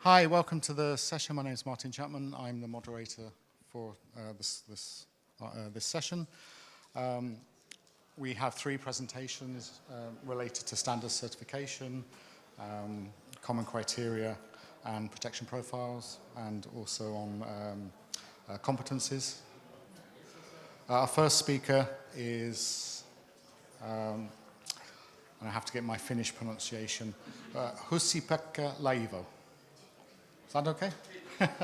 Hi, welcome to the session. My name is Martin Chapman. I'm the moderator for this session. We have three presentations related to standards certification, common criteria and protection profiles, and also on competencies. Our first speaker is, and I have to get my Finnish pronunciation, Jussi-Pekka Laivo. Is that okay? So 20-25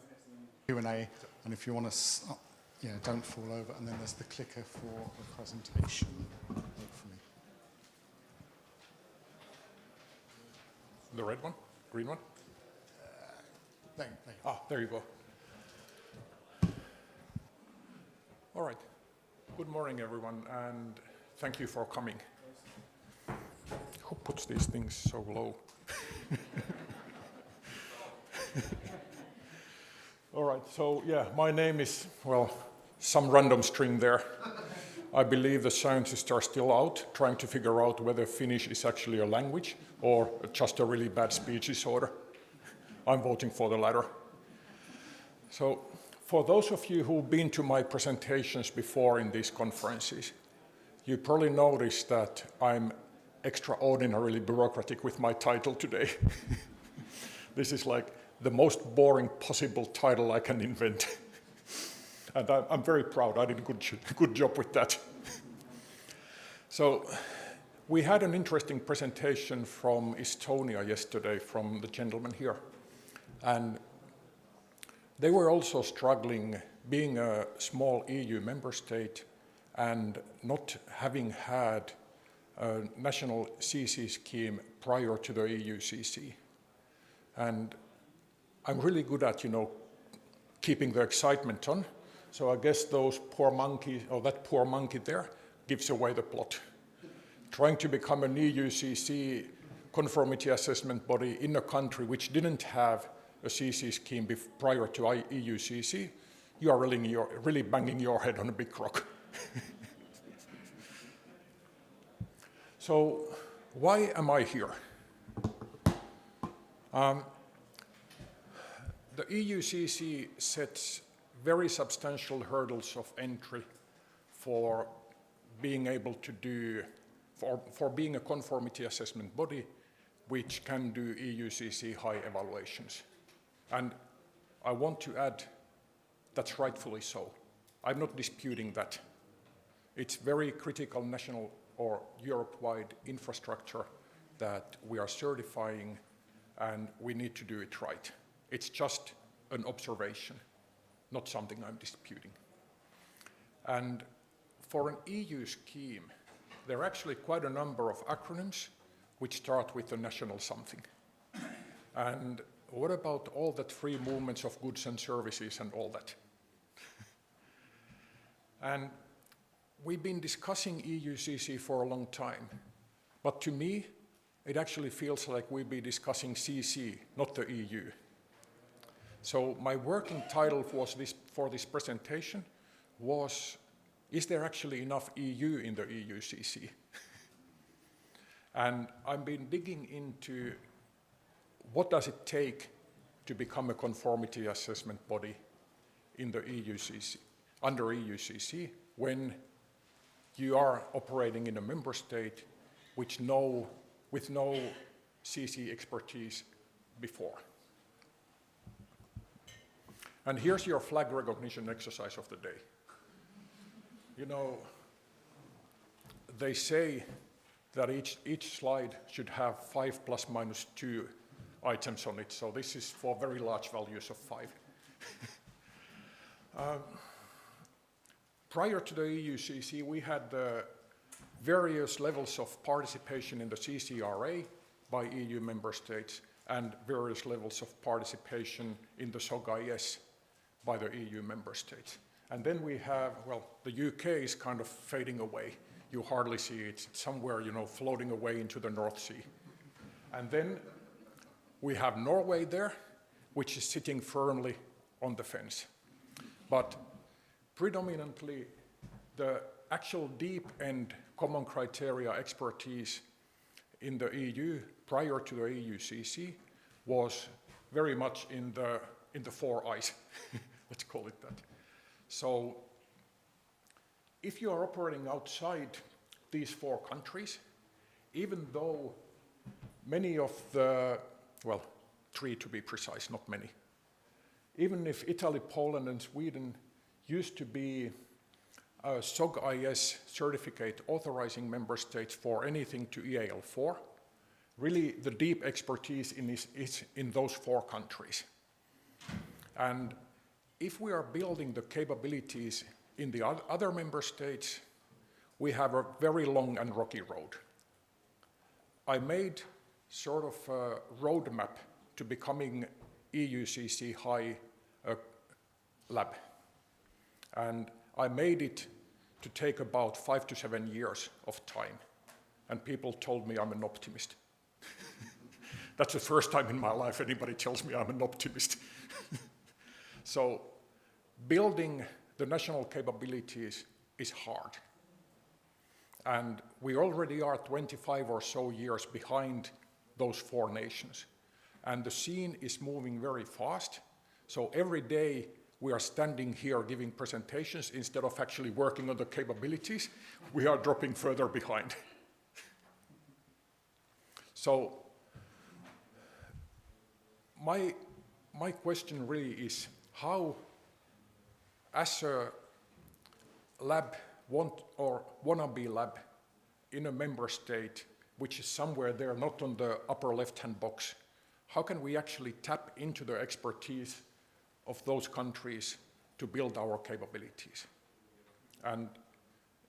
minutes and Q&A, and if you want to, don't fall over, and then there's the clicker for the presentation, hopefully. The red one? Green one? There. There you go. All right. Good morning, everyone, and thank you for coming. Who puts these things so low? All right, so my name is, some random string there. I believe the scientists are still out trying to figure out whether Finnish is actually a language or just a really bad speech disorder. I'm voting for the latter. So, for those of you who've been to my presentations before in these conferences, you probably noticed that I'm extraordinarily bureaucratic with my title today. This is like the most boring possible title I can invent. And I'm very proud. I did a good job with that. So we had an interesting presentation from Estonia yesterday from the gentleman here. And they were also struggling being a small EU member state and not having had a national CC scheme prior to the EU CC. And I'm really good at, keeping the excitement on. So I guess those poor monkeys, or that poor monkey there, gives away the plot. Trying to become an EU CC conformity assessment body in a country which didn't have a CC scheme prior to EU CC, you are really banging your head on a big rock. So why am I here? The EU CC sets very substantial hurdles of entry for being able to do, for being a conformity assessment body which can do EU CC high evaluations. And I want to add, that's rightfully so. I'm not disputing that. It's very critical national or Europe-wide infrastructure that we are certifying, and we need to do it right. It's just an observation, not something I'm disputing. And for an EU scheme, there are actually quite a number of acronyms which start with the national something. And what about all that free movements of goods and services and all that? And we've been discussing EU CC for a long time, but to me, it actually feels like we've been discussing CC, not the EU. So my working title for this presentation was, is there actually enough EU in the EU CC? And I've been digging into what does it take to become a conformity assessment body in the EU CC, under EU CC, when you are operating in a member state with no CC expertise before. And here's your flag recognition exercise of the day. They say that each slide should have 5 ± 2 items on it, so this is for very large values of 5. Prior to the EU CC, we had various levels of participation in the CCRA by EU member states and various levels of participation in the SOG-IS by the EU member states. And then we have, the UK is kind of fading away. You hardly see it. It's somewhere, floating away into the North Sea. And then we have Norway there, which is sitting firmly on the fence. But predominantly, the actual deep-end common criteria expertise in the EU prior to the EUCC was very much in the Four Eyes, let's call it that. So if you are operating outside these four countries, even though many of the, well, 3 to be precise, not many, even if Italy, Poland and Sweden used to be SOG-IS certificate authorizing member states for anything to EAL4, really the deep expertise is in those four countries. And if we are building the capabilities in the other member states, we have a very long and rocky road. I made sort of a roadmap to becoming EUCC high lab. And I made it to take about 5 to 7 years of time. And people told me I'm an optimist. That's the first time in my life anybody tells me I'm an optimist. So building the national capabilities is hard. And we already are 25 or so years behind those four nations. And the scene is moving very fast. So every day we are standing here giving presentations instead of actually working on the capabilities, we are dropping further behind. So my question really is how, as a lab wannabe lab in a member state, which is somewhere there, not on the upper left-hand box, how can we actually tap into the expertise of those countries to build our capabilities? And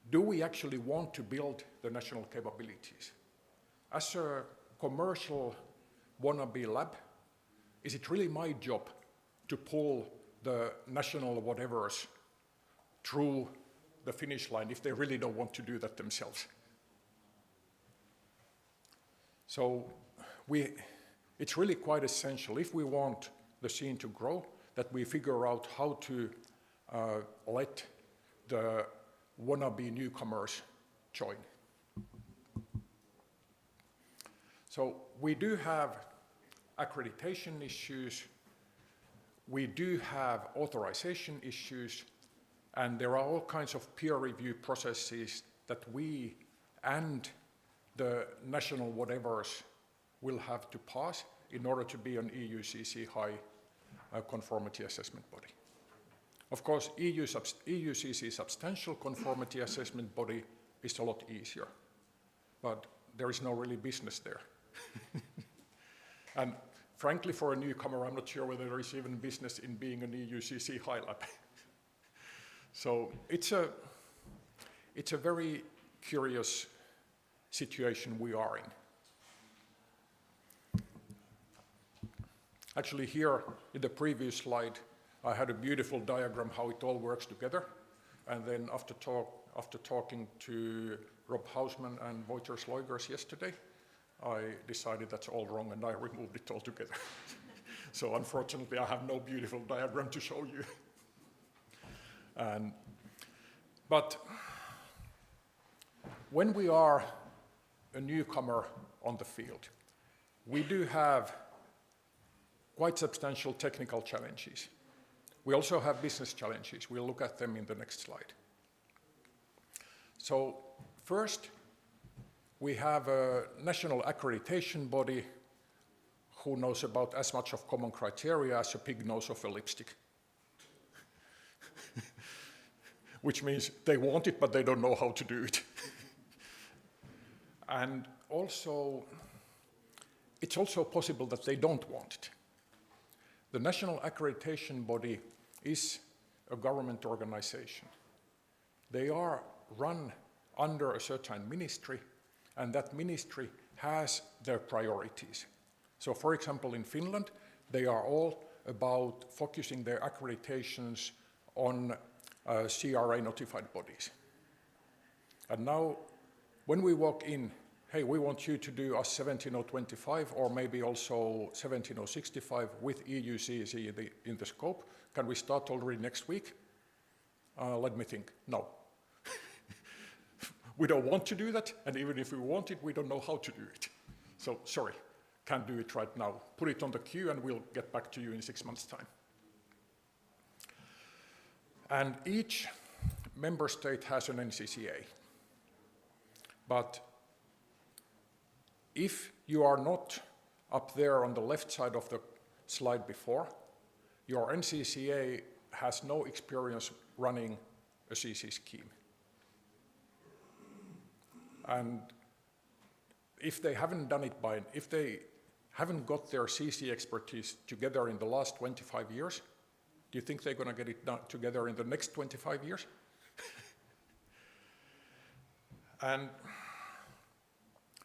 do we actually want to build the national capabilities? As a commercial wannabe lab, is it really my job to pull the national whatevers through the finish line if they really don't want to do that themselves? So it's really quite essential, if we want the scene to grow, that we figure out how to let the wannabe newcomers join. So we do have accreditation issues, we do have authorization issues, and there are all kinds of peer review processes that we and the national whatevers will have to pass in order to be an EUCC high conformity assessment body. Of course, EUCC substantial conformity assessment body is a lot easier, but there is no really business there. And frankly, for a newcomer, I'm not sure whether there is even business in being an EUCC high lab. So it's a very curious situation we are in. Actually, here in the previous slide, I had a beautiful diagram how it all works together. And then after talking to Rob Hausman and Wojciech Schleugers yesterday, I decided that's all wrong and I removed it altogether. So unfortunately, I have no beautiful diagram to show you. But when we are a newcomer on the field, we do have quite substantial technical challenges. We also have business challenges. We'll look at them in the next slide. So first, we have a national accreditation body who knows about as much of common criteria as a pig knows of a lipstick. Which means they want it, but they don't know how to do it. And also, it's also possible that they don't want it. The national accreditation body is a government organization. They are run under a certain ministry, and that ministry has their priorities. So for example, in Finland, they are all about focusing their accreditations on CRA notified bodies. And now, when we walk in, hey, we want you to do us 17025 or maybe also 17065 with EUCC in the scope. Can we start already next week? Let me think. No. We don't want to do that, and even if we want it, we don't know how to do it. So sorry, can't do it right now. Put it on the queue and we'll get back to you in 6 months' time. And each member state has an NCCA. But if you are not up there on the left side of the slide before, your NCCA has no experience running a CC scheme. And if they haven't done it if they haven't got their CC expertise together in the last 25 years, do you think they're going to get it done together in the next 25 years? And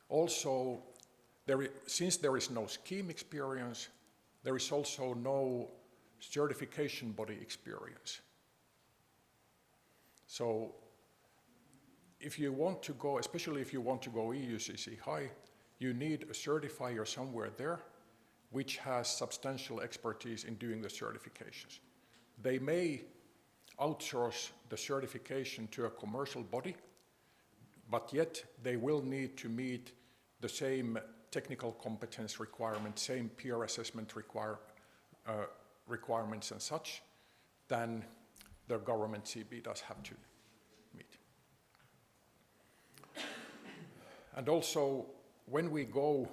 also, since there is no scheme experience, there is also no certification body experience. So if you want to go, especially if you want to go EUCC high, you need a certifier somewhere there which has substantial expertise in doing the certifications. They may outsource the certification to a commercial body, but yet they will need to meet the same technical competence requirements, same peer assessment requirements and such than the government CB does have to meet. And also, when we go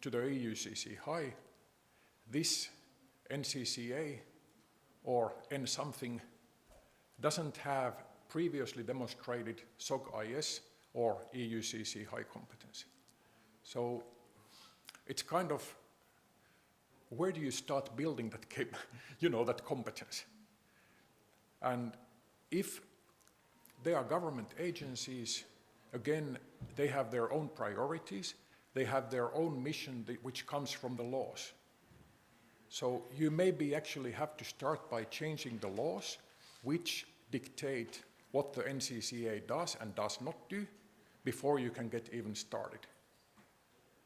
to the EUCC high, this NCCA or N something doesn't have previously demonstrated SOG-IS or EUCC high competency. So it's kind of, where do you start building that, that competence? And if they are government agencies, again, they have their own priorities, they have their own mission which comes from the laws. So you maybe actually have to start by changing the laws which dictate what the NCCA does and does not do before you can get even started.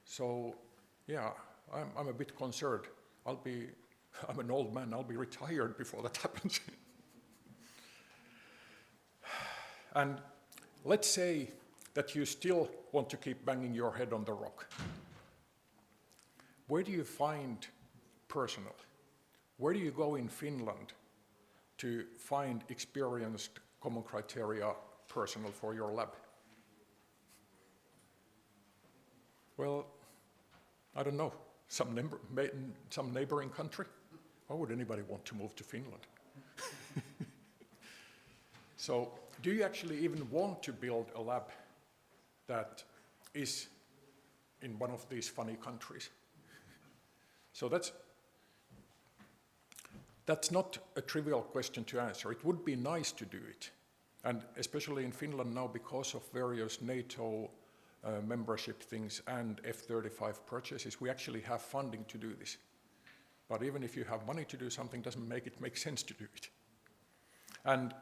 So yeah, I'm a bit concerned. I'm an old man, I'll be retired before that happens. And let's say that you still want to keep banging your head on the rock. Where do you find personnel? Where do you go in Finland to find experienced common criteria personnel for your lab? Well, I don't know, some neighboring country? Why would anybody want to move to Finland? So, do you actually even want to build a lab that is in one of these funny countries? So that's not a trivial question to answer. It would be nice to do it. And especially in Finland now, because of various NATO membership things and F-35 purchases, we actually have funding to do this. But even if you have money to do something, doesn't make it make sense to do it. And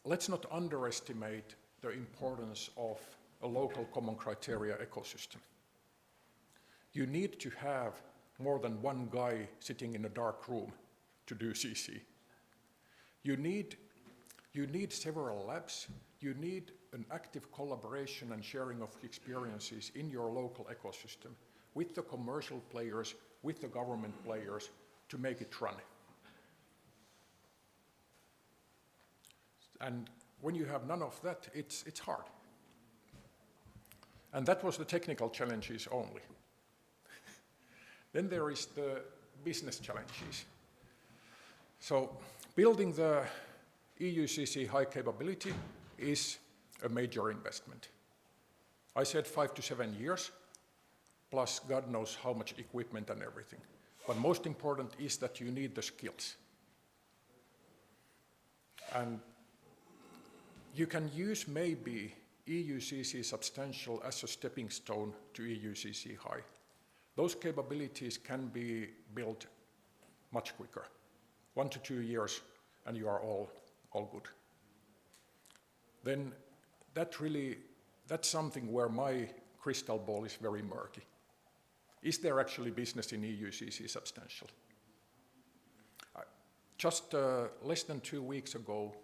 let's not underestimate the importance of a local common criteria ecosystem. You need to have more than one guy sitting in a dark room to do CC. You need several labs. You need an active collaboration and sharing of experiences in your local ecosystem with the commercial players, with the government players to make it run. And when you have none of that, it's hard. And that was the technical challenges only. Then there is the business challenges. So building the EUCC high capability is a major investment. I said 5 to 7 years, plus God knows how much equipment and everything. But most important is that you need the skills. And you can use maybe EUCC substantial as a stepping stone to EUCC high. Those capabilities can be built much quicker. 1 to 2 years and you are all good. Then that's something where my crystal ball is very murky. Is there actually business in EUCC substantial? Just less than 2 weeks ago,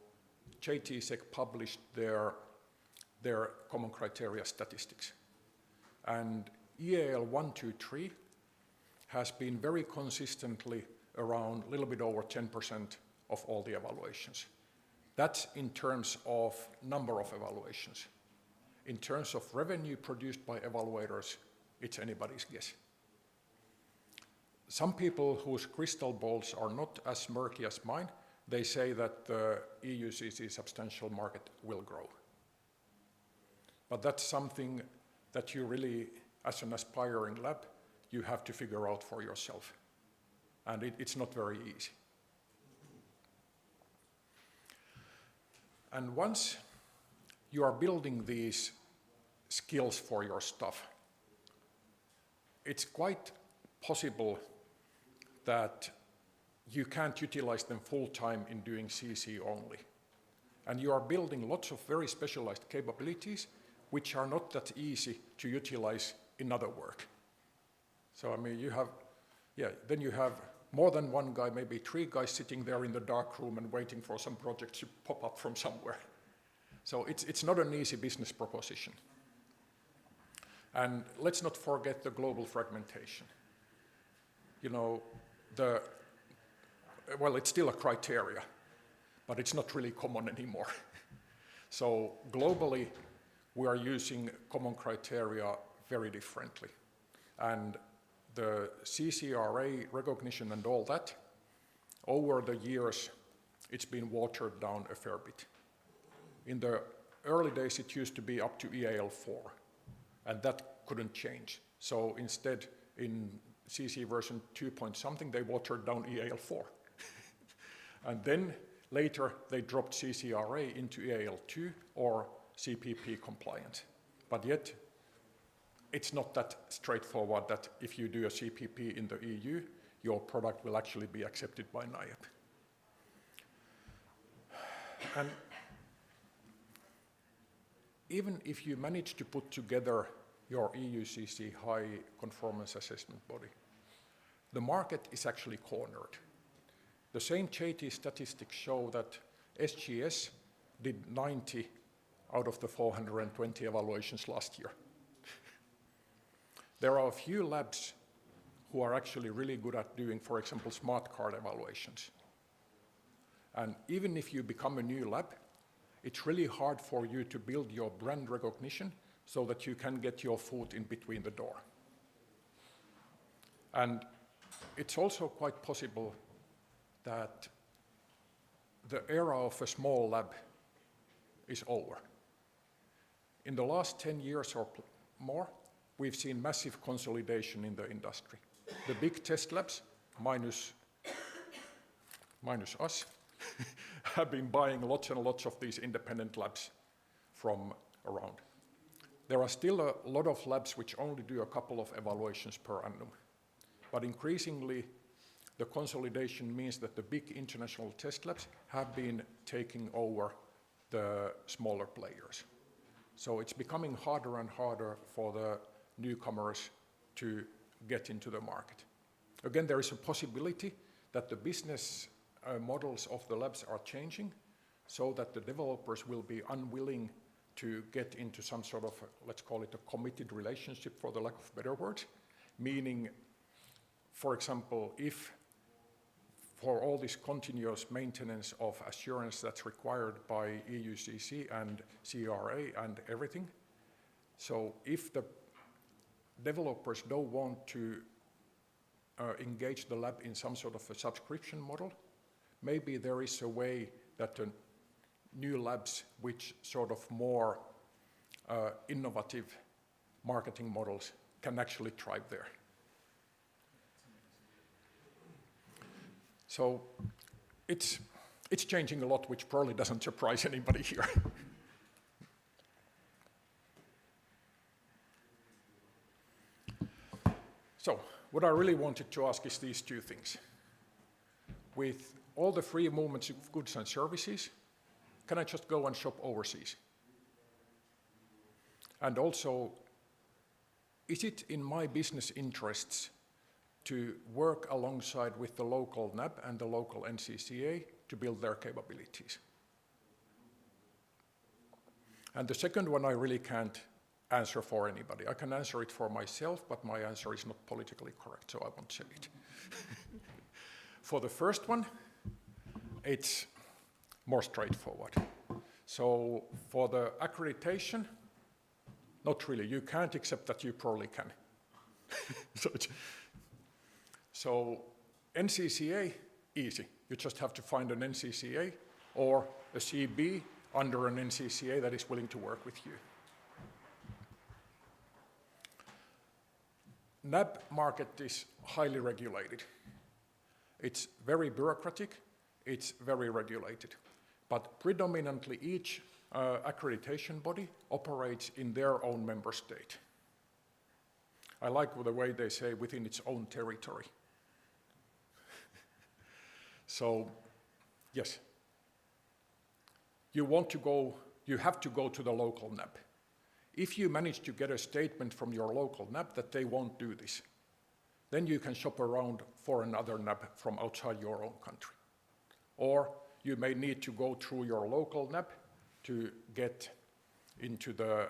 JTSEC published their their common criteria statistics. And EAL 1, 2, 3 has been very consistently around a little bit over 10% of all the evaluations. That's in terms of number of evaluations. In terms of revenue produced by evaluators, it's anybody's guess. Some people whose crystal balls are not as murky as mine, they say that the EUCC substantial market will grow. But that's something that you really, as an aspiring lab, you have to figure out for yourself. And it's not very easy. And once you are building these skills for your stuff, it's quite possible that you can't utilize them full time in doing CC only. And you are building lots of very specialized capabilities which are not that easy to utilize in other work. So I mean, then you have more than one guy, maybe 3 guys sitting there in the dark room and waiting for some project to pop up from somewhere. So it's not an easy business proposition. And let's not forget the global fragmentation. You know, well, it's still a criteria, but it's not really common anymore. So globally, we are using common criteria very differently. And the CCRA recognition and all that, over the years, it's been watered down a fair bit. In the early days, it used to be up to EAL 4, and that couldn't change. So instead, in CC version 2 point something, they watered down EAL 4. And then later, they dropped CCRA into EAL 2 or CPP compliant. But yet, it's not that straightforward that if you do a CPP in the EU, your product will actually be accepted by NIAP. And even if you manage to put together your EUCC high conformance assessment body, the market is actually cornered. The same ChapIT statistics show that SGS did 90 out of the 420 evaluations last year. There are a few labs who are actually really good at doing, for example, smart card evaluations. And even if you become a new lab, it's really hard for you to build your brand recognition so that you can get your foot in between the door. And it's also quite possible that the era of a small lab is over. In the last 10 years or more, we've seen massive consolidation in the industry. The big test labs, minus us, have been buying lots and lots of these independent labs from around. There are still a lot of labs which only do a couple of evaluations per annum. But increasingly, the consolidation means that the big international test labs have been taking over the smaller players. So it's becoming harder and harder for the newcomers to get into the market. Again, there is a possibility that the business models of the labs are changing so that the developers will be unwilling to get into some sort of, let's call it a committed relationship for the lack of better words, meaning, for example, if for all this continuous maintenance of assurance that's required by EUCC and CRA and everything, so if the developers don't want to engage the lab in some sort of a subscription model, maybe there is a way that the new labs which sort of more innovative marketing models can actually thrive there. So it's changing a lot, which probably doesn't surprise anybody here. So what I really wanted to ask is these two things. With all the free movements of goods and services, can I just go and shop overseas? And also, is it in my business interests to work alongside with the local NAB and the local NCCA to build their capabilities? And the second one I really can't answer for anybody. I can answer it for myself, but my answer is not politically correct, so I won't say it. For the first one, it's more straightforward. So for the accreditation, not really. You can't accept that you probably can. So NCCA, easy. You just have to find an NCCA or a CB under an NCCA that is willing to work with you. NAB market is highly regulated. It's very bureaucratic, it's very regulated. But predominantly each accreditation body operates in their own member state. I like the way they say within its own territory. So, yes. You have to go to the local NAB. If you manage to get a statement from your local NAB that they won't do this, then you can shop around for another NAB from outside your own country. Or you may need to go through your local NAB to get into the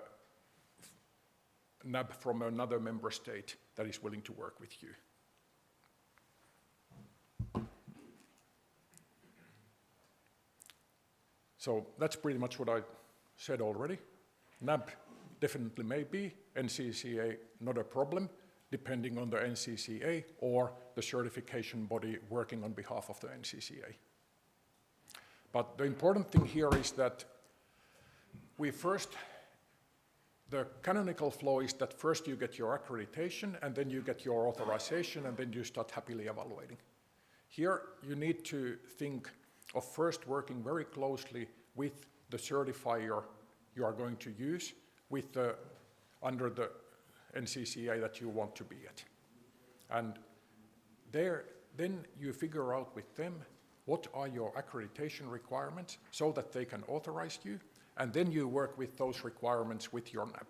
NAB from another member state that is willing to work with you. So that's pretty much what I said already. NAB definitely may be, NCCA not a problem, depending on the NCCA or the certification body working on behalf of the NCCA. But the important thing here is that the canonical flow is that first you get your accreditation and then you get your authorization and then you start happily evaluating. Here you need to think of first working very closely with the certifier you are going to use under the NCCA that you want to be at. And then you figure out with them what are your accreditation requirements so that they can authorize you, and then you work with those requirements with your NAB.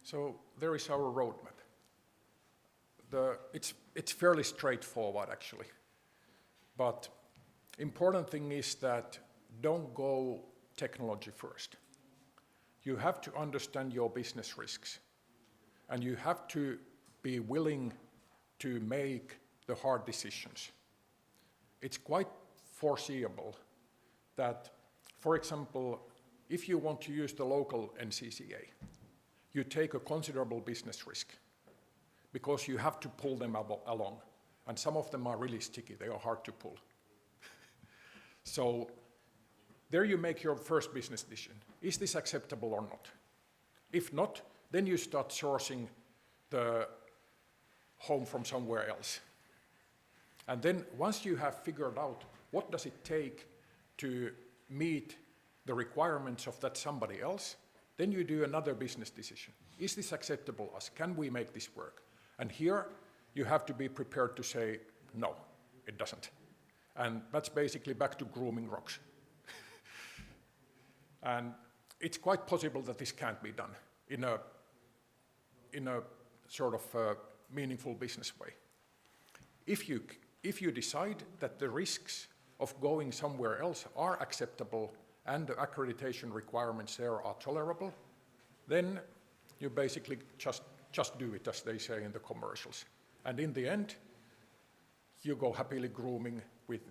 So there is our roadmap. It's fairly straightforward actually, but important thing is that don't go technology first. You have to understand your business risks, and you have to be willing to make the hard decisions. It's quite foreseeable that, for example, if you want to use the local NCCA, you take a considerable business risk because you have to pull them along, and some of them are really sticky, they are hard to pull. So there you make your first business decision. Is this acceptable or not? If not, then you start sourcing the home from somewhere else. And then once you have figured out what does it take to meet the requirements of that somebody else, then you do another business decision. Is this acceptable to us? Can we make this work? And here you have to be prepared to say, no, it doesn't. And that's basically back to grooming rocks. And it's quite possible that this can't be done in a sort of meaningful business way. If you decide that the risks of going somewhere else are acceptable and the accreditation requirements there are tolerable, then you basically just do it, as they say in the commercials. And in the end, you go happily grooming with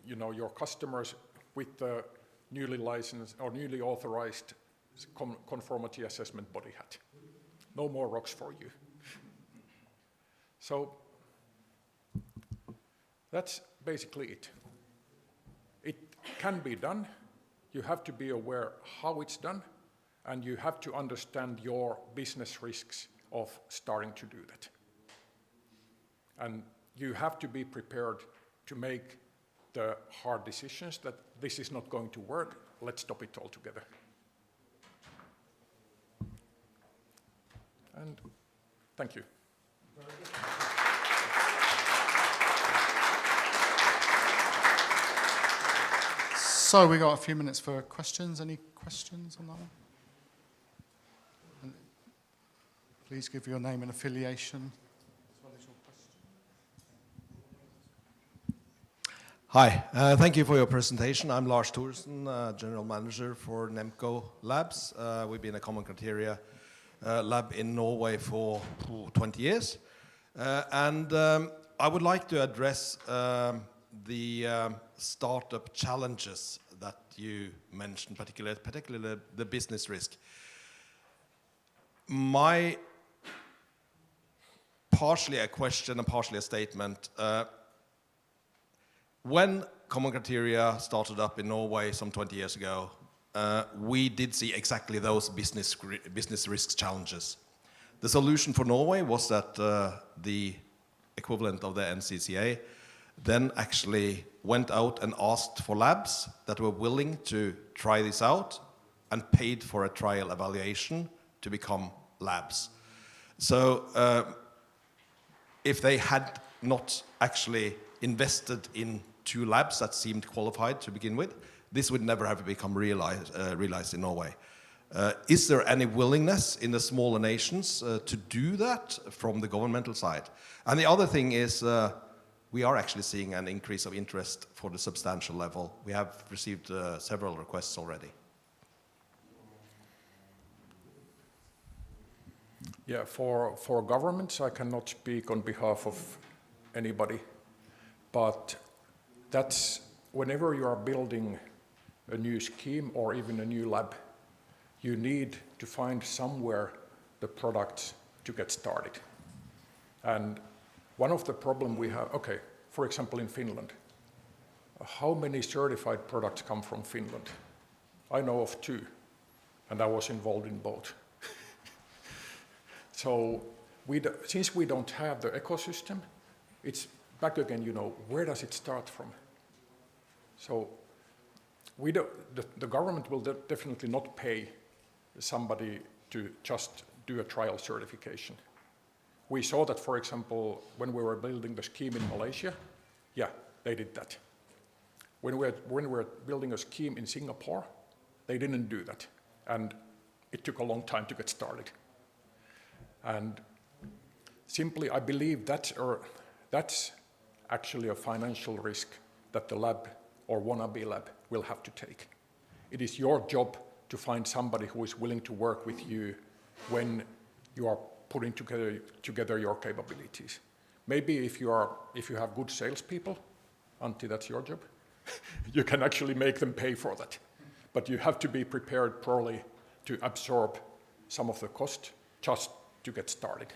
your customers with the newly licensed or newly authorized conformity assessment body hat. No more rocks for you. So that's basically it. It can be done. You have to be aware how it's done, and you have to understand your business risks of starting to do that. And you have to be prepared to make the hard decisions that this is not going to work, let's stop it altogether. And thank you. So we got a few minutes for questions. Any questions on that one? And please give your name and affiliation. Hi, thank you for your presentation. I'm Lars Thorsen, General Manager for Nemco Labs. We've been a common criteria lab in Norway for 20 years. I would like to address the startup challenges that you mentioned, particularly the business risk. My partially a question and partially a statement. When common criteria started up in Norway some 20 years ago, we did see exactly those business risks challenges. The solution for Norway was that the equivalent of the NCCA then actually went out and asked for labs that were willing to try this out and paid for a trial evaluation to become labs. So if they had not actually invested in 2 labs that seemed qualified to begin with, this would never have become realized in Norway. Is there any willingness in the smaller nations to do that from the governmental side? And the other thing is we are actually seeing an increase of interest for the substantial level. We have received several requests already. Yeah, for governments, I cannot speak on behalf of anybody, but that's whenever you are building a new scheme or even a new lab, you need to find somewhere the products to get started. And one of the problems we have, okay, for example in Finland, how many certified products come from Finland? I know of 2, and I was involved in both. So since we don't have the ecosystem, it's back again, you know, where does it start from? So the government will definitely not pay somebody to just do a trial certification. We saw that, for example, when we were building the scheme in Malaysia, yeah, they did that. When we were building a scheme in Singapore, they didn't do that. And it took a long time to get started. And simply, I believe that's actually a financial risk that the lab or wannabe lab will have to take. It is your job to find somebody who is willing to work with you when you are putting together your capabilities. Maybe if you have good salespeople, Antti, that's your job, you can actually make them pay for that. But you have to be prepared probably to absorb some of the cost just to get started.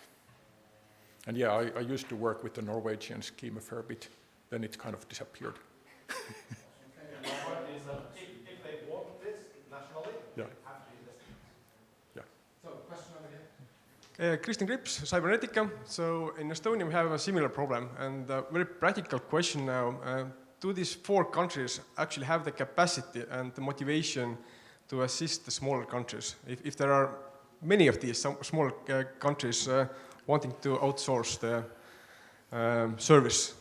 And yeah, I used to work with the Norwegian scheme a fair bit, then it kind of disappeared. If they want this nationally, yeah. they have to invest. Yeah. So, question over here. Christian Krips, Cybernetica. So in Estonia we have a similar problem, and a very practical question now. Do these 4 countries actually have the capacity and the motivation to assist the smaller countries? If there are many of these small countries wanting to outsource the service?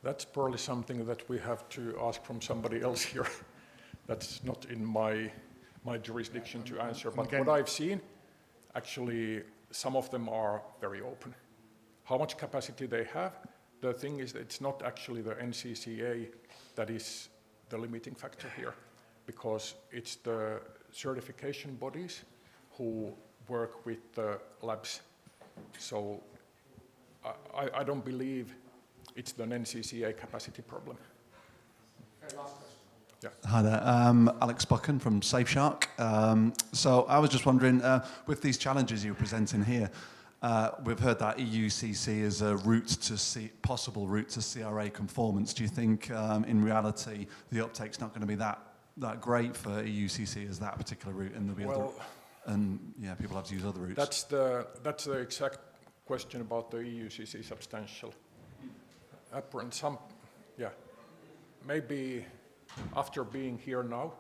That's probably something that we have to ask from somebody else here. That's not in my jurisdiction to answer. But what I've seen, actually, some of them are very open. How much capacity they have, the thing is that it's not actually the NCCA that is the limiting factor here, because it's the certification bodies who work with the labs. So I don't believe it's the NCCA capacity problem. Okay, last question. Yeah. Hi there, Alex Buchan from SafeShark. So I was just wondering, with these challenges you're presenting here, we've heard that EUCC is a possible route to CRA conformance. Do you think in reality the uptake's not going to be that great for EUCC as that particular route, and there'll be people have to use other routes? That's the exact question about the EUCC substantial. Maybe after being here now,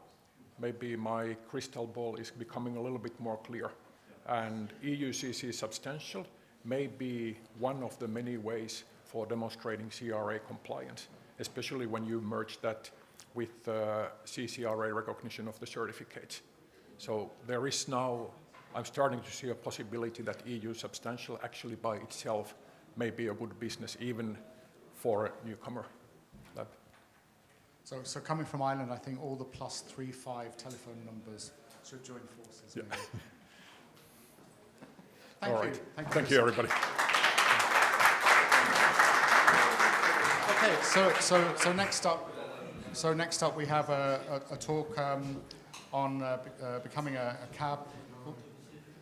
maybe my crystal ball is becoming a little bit more clear. And EUCC substantial may be one of the many ways for demonstrating CRA compliance, especially when you merge that with CCRA recognition of the certificates. So there is now, I'm starting to see a possibility that EU substantial actually by itself may be a good business even for a newcomer. So coming from Ireland, I think all the +35 telephone numbers should join forces. Yeah. Thank All you. right. Thank you. Thank you, everybody. Okay, so next up we have a talk on becoming a cab. Oh,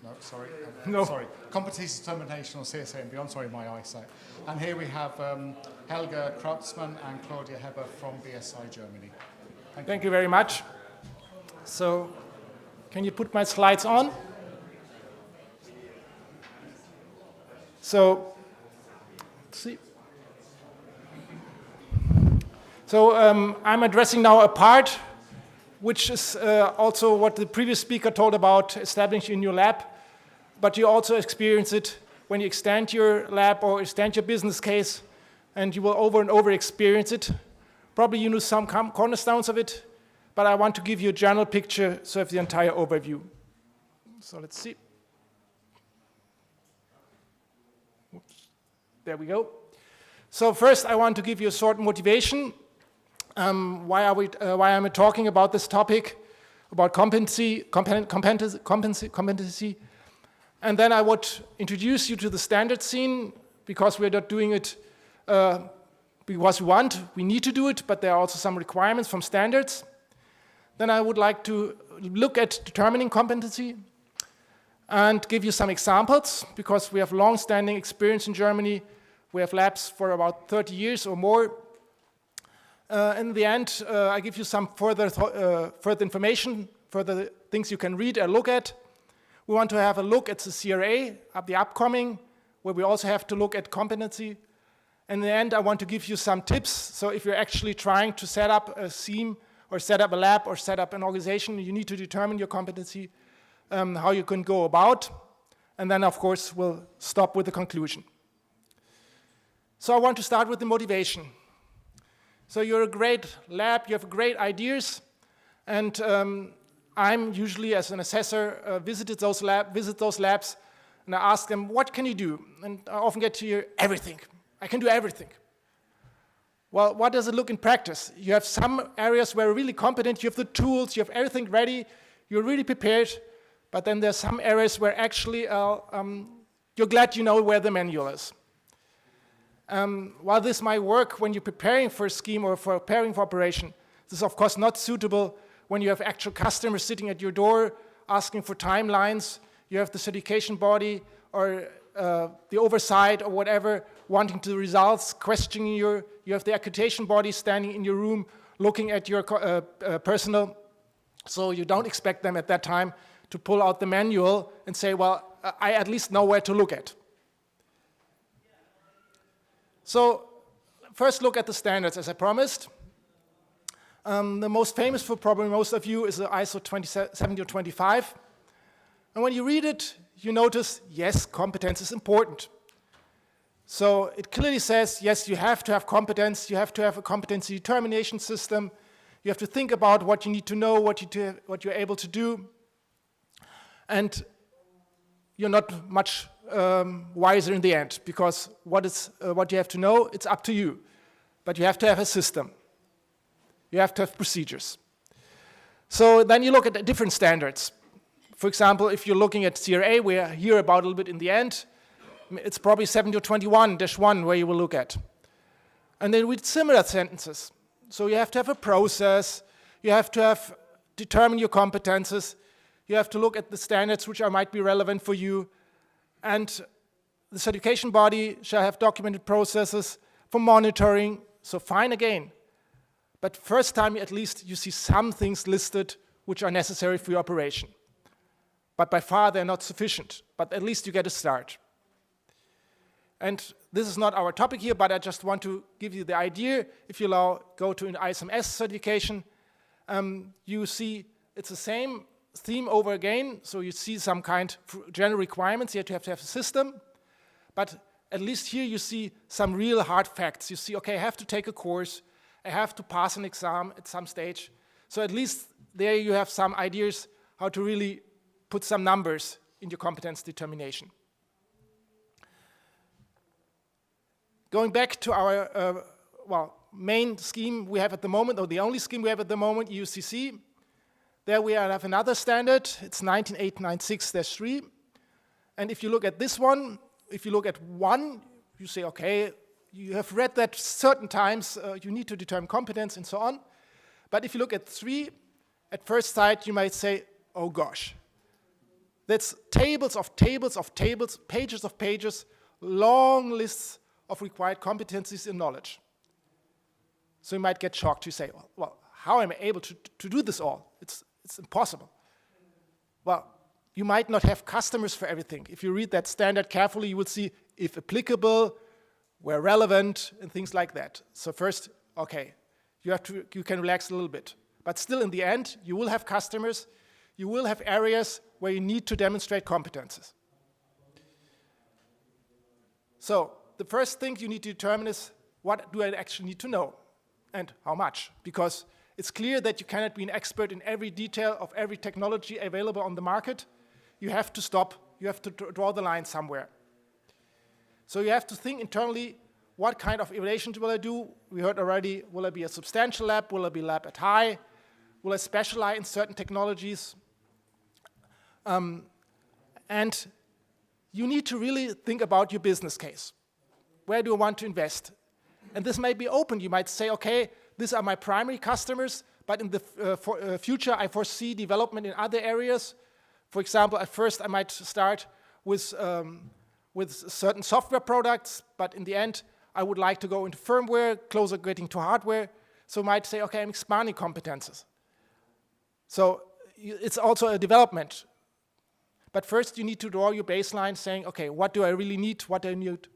no, sorry. No. Sorry. Competency determination or CSA and beyond. Sorry, my eyesight. And here we have Helga Krautzmann and Claudia Heber from BSI Germany. Thank you very much. So, can you put my slides on? So, let's see. So I'm addressing now a part which is also what the previous speaker told about establishing your lab, but you also experience it when you extend your lab or extend your business case, and you will over and over experience it. Probably you know some cornerstones of it, but I want to give you a general picture so of the entire overview. So let's see. Oops. There we go. So first I want to give you a short motivation. Why am I talking about this topic, about competency, and then I would introduce you to the standard scene, because we're not doing it because we need to do it, but there are also some requirements from standards. Then I would like to look at determining competency and give you some examples, because we have long-standing experience in Germany. We have labs for about 30 years or more. In the end, I give you some further information, further things you can read and look at. We want to have a look at the CRA, at the upcoming, where we also have to look at competency. In the end, I want to give you some tips. So if you're actually trying to set up a SIEM or set up a lab or set up an organization, you need to determine your competency, how you can go about. And then, of course, we'll stop with the conclusion. So I want to start with the motivation. So you're a great lab, you have great ideas, and I'm usually, as an assessor, visit those labs, and I ask them, what can you do? And I often get to hear, everything. I can do everything. Well, what does it look in practice? You have some areas where you're really competent, you have the tools, you have everything ready, you're really prepared, but then there's some areas where actually you're glad you know where the manual is. While this might work when you're preparing for a scheme or for preparing for operation, this is of course not suitable when you have actual customers sitting at your door asking for timelines, you have the certification body or the oversight or whatever wanting the results, questioning you have the accreditation body standing in your room looking at your personnel, so you don't expect them at that time to pull out the manual and say, well, I at least know where to look at. So first look at the standards, as I promised. The most famous for probably most of you is the ISO 27025. And when you read it, you notice, yes, competence is important. So it clearly says, yes, you have to have competence, you have to have a competency determination system, you have to think about what you need to know, what you're able to do, and you're not much wiser in the end, because what you have to know, it's up to you. But you have to have a system. You have to have procedures. So then you look at the different standards. For example, if you're looking at CRA, we hear about a little bit in the end, it's probably 7021-1 where you will look at. And then with similar sentences. So you have to have a process, you have to have determine your competences, you have to look at the standards which might be relevant for you, and the certification body shall have documented processes for monitoring, so fine again. But first time at least you see some things listed which are necessary for your operation. But by far they're not sufficient, but at least you get a start. And this is not our topic here, but I just want to give you the idea. If you go to an ISMS certification, you see it's the same theme over again, so you see some kind of general requirements. You have to have a system, but at least here you see some real hard facts. You see, okay, I have to take a course, I have to pass an exam at some stage. So at least there you have some ideas how to really put some numbers in your competence determination. Going back to our, main scheme we have at the moment, or the only scheme we have at the moment, EUCC. There we have another standard. It's 19896-3. And if you look at this one, if you look at 1, you say, okay, you have read that certain times, you need to determine competence and so on. But if you look at 3, at first sight, you might say, oh gosh, that's tables of tables of tables, pages of pages, long lists of required competencies and knowledge. So you might get shocked. You say, well, how am I able to do this all? It's impossible. Well, you might not have customers for everything. If you read that standard carefully, you will see if applicable, where relevant, and things like that. So first, okay, you can relax a little bit. But still, in the end, you will have customers. You will have areas where you need to demonstrate competences. So the first thing you need to determine is, what do I actually need to know and how much? Because it's clear that you cannot be an expert in every detail of every technology available on the market. You have to stop. You have to draw the line somewhere. So you have to think internally, what kind of evaluations will I do? We heard already, will I be a substantial lab? Will I be a lab at high? Will I specialize in certain technologies? And you need to really think about your business case. Where do I want to invest? And this may be open. You might say, okay, these are my primary customers, but in the future, I foresee development in other areas. For example, at first, I might start with certain software products, but in the end, I would like to go into firmware, closer getting to hardware. So I might say, okay, I'm expanding competences. So it's also a development. But first, you need to draw your baseline saying, okay, what do I really need? What do I need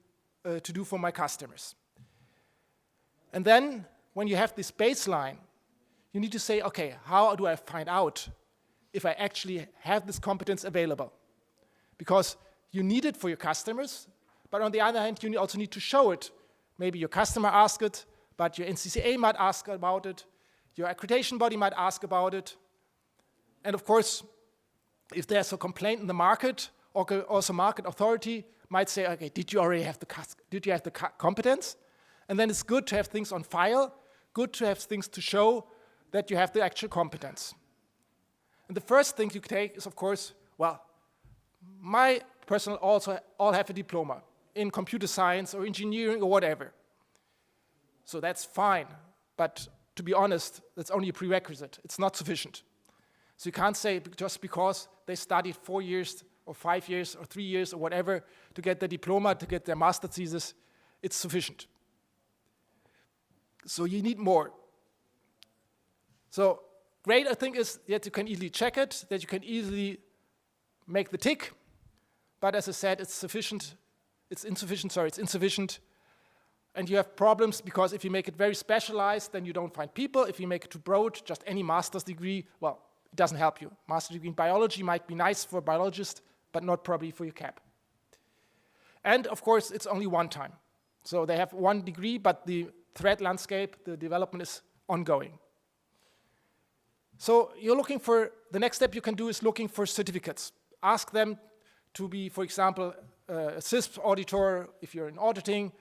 to do for my customers? And then, when you have this baseline, you need to say, okay, how do I find out if I actually have this competence available? Because you need it for your customers, but on the other hand, you also need to show it. Maybe your customer asks it, but your NCCA might ask about it, your accreditation body might ask about it. And of course, if there's a complaint in the market, or also market authority might say, okay, did you already have the competence? And then it's good to have things on file, good to have things to show that you have the actual competence. And the first thing you take is, of course, well, my personnel also all have a diploma in computer science or engineering or whatever. So that's fine, but to be honest, that's only a prerequisite. It's not sufficient. So you can't say just because they studied 4 years or 5 years or 3 years or whatever to get their diploma, to get their master thesis, it's sufficient. So you need more. So great, I think, is that you can easily check it, that you can easily make the tick. But as I said, it's insufficient. And you have problems because if you make it very specialized, then you don't find people. If you make it too broad, just any master's degree, well, it doesn't help you. Master's degree in biology might be nice for a biologist, but not probably for your CAP. And of course, it's only one time. So they have 1 degree, but the threat landscape, the development is ongoing. So you're looking for, the next step you can do is looking for certificates. Ask them to be, for example, a CISP auditor if you're in auditing,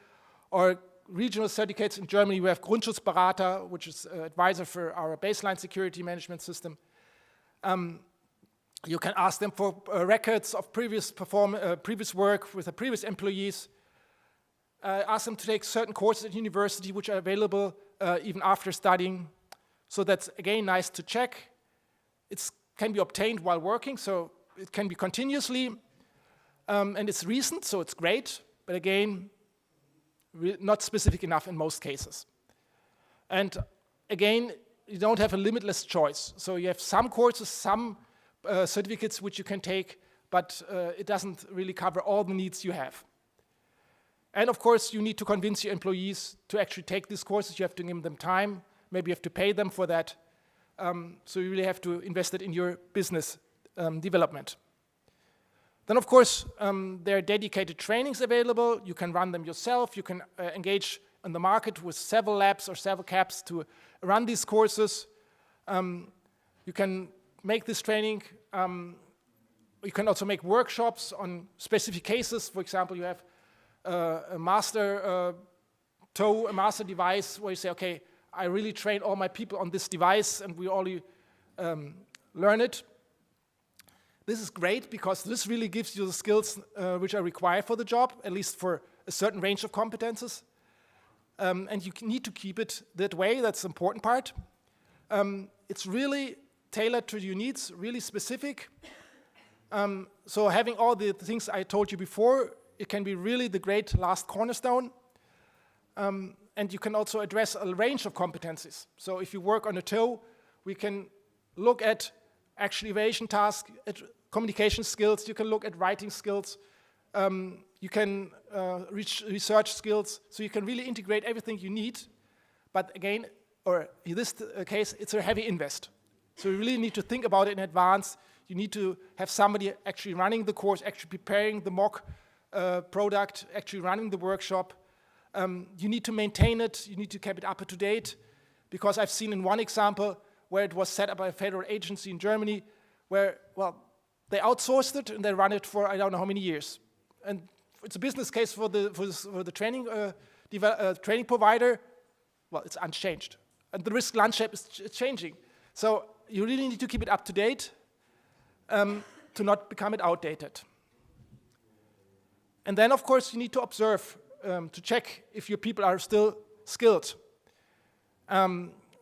or regional certificates. In Germany, we have Grundschutzberater, which is an advisor for our baseline security management system. You can ask them for records of previous work with the previous employees. Ask them to take certain courses at university which are available even after studying. So that's, again, nice to check. It can be obtained while working, so it can be continuously. And it's recent, so it's great. But again, not specific enough in most cases. And again, you don't have a limitless choice. So you have some courses, some certificates which you can take, but it doesn't really cover all the needs you have. And of course, you need to convince your employees to actually take these courses. You have to give them time. Maybe you have to pay them for that. So you really have to invest it in your business development. Then, of course, there are dedicated trainings available. You can run them yourself. You can engage in the market with several labs or several CAPs to run these courses. You can make this training. You can also make workshops on specific cases. For example, you have a master tow a master device where you say, okay, I really train all my people on this device and we all learn it. This is great because this really gives you the skills which are required for the job, at least for a certain range of competences. And you need to keep it that way. That's the important part. It's really tailored to your needs, really specific. So having all the things I told you before, it can be really the great last cornerstone. And you can also address a range of competencies. So if you work on a tow, we can look at actual evaluation tasks, at communication skills, you can look at writing skills, you can research skills, so you can really integrate everything you need. But again, or in this case, it's a heavy invest. So you really need to think about it in advance. You need to have somebody actually running the course, actually preparing the mock product, actually running the workshop. You need to maintain it, you need to keep it up to date, because I've seen in one example where it was set up by a federal agency in Germany where, well, they outsourced it and they run it for I don't know how many years. And it's a business case for the training training provider. Well, it's unchanged. And the risk landscape is changing. So you really need to keep it up to date to not become it outdated. And then, of course, you need to observe to check if your people are still skilled.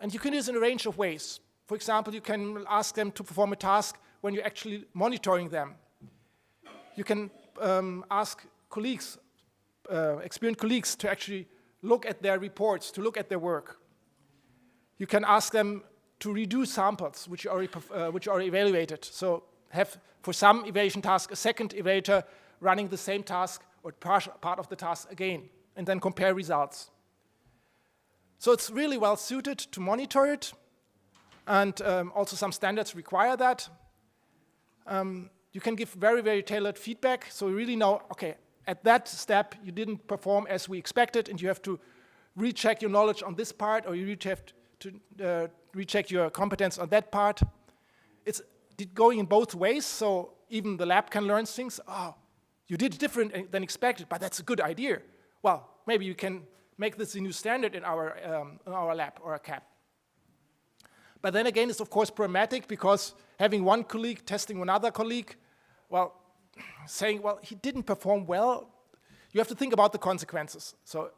And you can use it in a range of ways. For example, you can ask them to perform a task when you're actually monitoring them. You can ask colleagues, experienced colleagues, to actually look at their reports, to look at their work. You can ask them to redo samples which are evaluated. So have, for some evaluation task, a second evaluator running the same task or part of the task again, and then compare results. So it's really well suited to monitor it, and also some standards require that. You can give very, very tailored feedback, so you really know, okay, at that step you didn't perform as we expected, and you have to recheck your knowledge on this part, or you have to recheck your competence on that part. It's going in both ways, so even the lab can learn things. Oh, you did different than expected, but that's a good idea. Well, maybe you can make this a new standard in our lab or a CAP. But then again, it's of course problematic because having one colleague testing another colleague, well, saying, well, he didn't perform well, you have to think about the consequences. So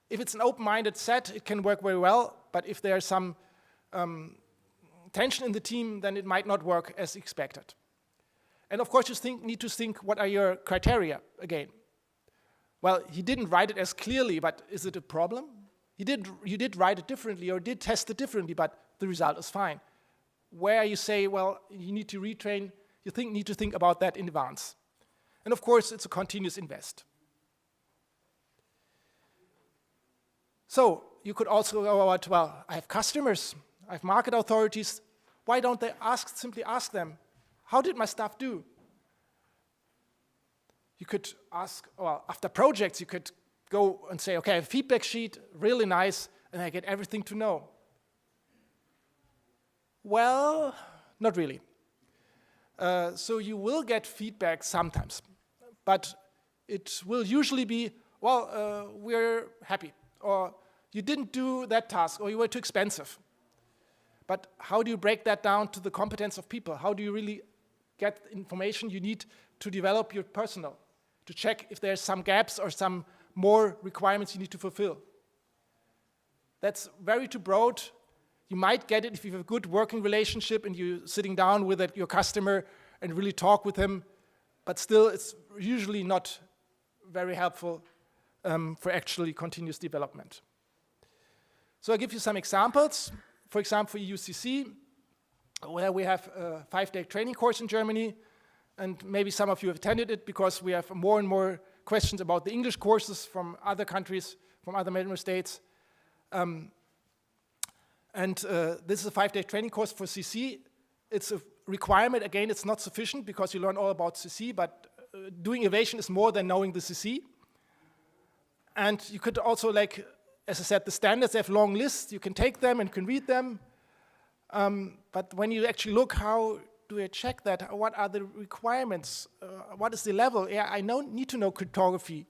if it's an open-minded set, it can work very well, but if there's some tension in the team, then it might not work as expected. And of course, you need to think, what are your criteria again? Well, he didn't write it as clearly, but is it a problem? You did write it differently or did test it differently, but the result is fine. Where you say, well, you need to retrain, you need to think about that in advance. And of course, it's a continuous invest. So you could also go about, well, I have customers, I have market authorities. Why don't they simply ask them, how did my staff do? You could ask, well, after projects, you could go and say, okay, a feedback sheet, really nice, and I get everything to know. Well, not really. So you will get feedback sometimes, but it will usually be, well, we're happy, or you didn't do that task, or you were too expensive. But how do you break that down to the competence of people? How do you really get information you need to develop your personnel, to check if there's some gaps or some more requirements you need to fulfill? That's very too broad. You might get it if you have a good working relationship and you're sitting down with your customer and really talk with him, but still it's usually not very helpful for actually continuous development. So I'll give you some examples. For example, for EUCC, where we have a 5-day training course in Germany, and maybe some of you have attended it because we have more and more questions about the English courses from other countries, from other member states. This is a 5-day training course for CC. It's a requirement. Again, it's not sufficient because you learn all about CC, but doing evaluation is more than knowing the CC. And you could also, like, as I said, the standards have long lists. You can take them and can read them. But when you actually look, how do I check that? What are the requirements? What is the level? Yeah, I need to know cryptography.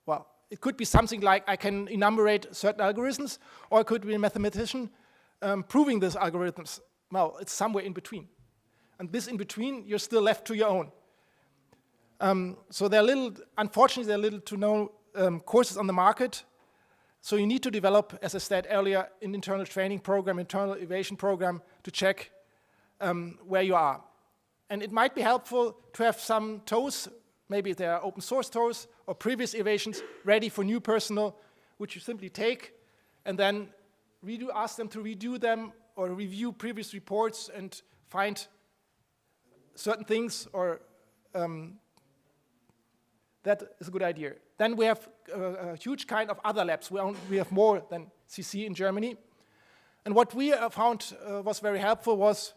Well, It could be something like I can enumerate certain algorithms, or I could be a mathematician proving these algorithms. Well, it's somewhere in between. And this in between, you're still left to your own. So unfortunately, there are little to no courses on the market. So you need to develop, as I said earlier, an internal training program, internal evaluation program to check where you are. And it might be helpful to have some tools, maybe there are open source tools or previous evaluations ready for new personnel, which you simply take and then ask them to redo them or review previous reports and find certain things, or that is a good idea. Then we have a huge kind of other labs. We have more than CC in Germany. And what we found was very helpful was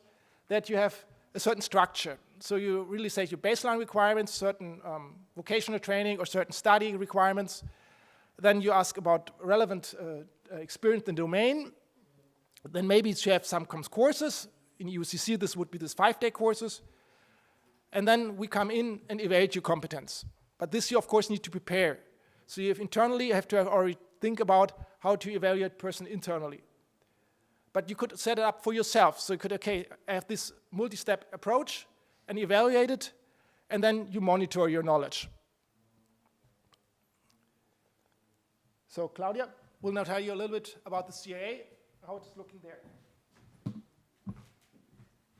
that you have a certain structure. So you really say your baseline requirements, certain vocational training or certain study requirements. Then you ask about relevant experience in the domain. Then maybe you have some courses. In UCC, this would be these 5-day courses. And then we come in and evaluate your competence. But this you, of course, need to prepare. So you have to already think about how to evaluate person internally. But you could set it up for yourself. So you could, okay, have this multi-step approach and evaluate it, and then you monitor your knowledge. So Claudia will now tell you a little bit about the CIA, how it's looking there.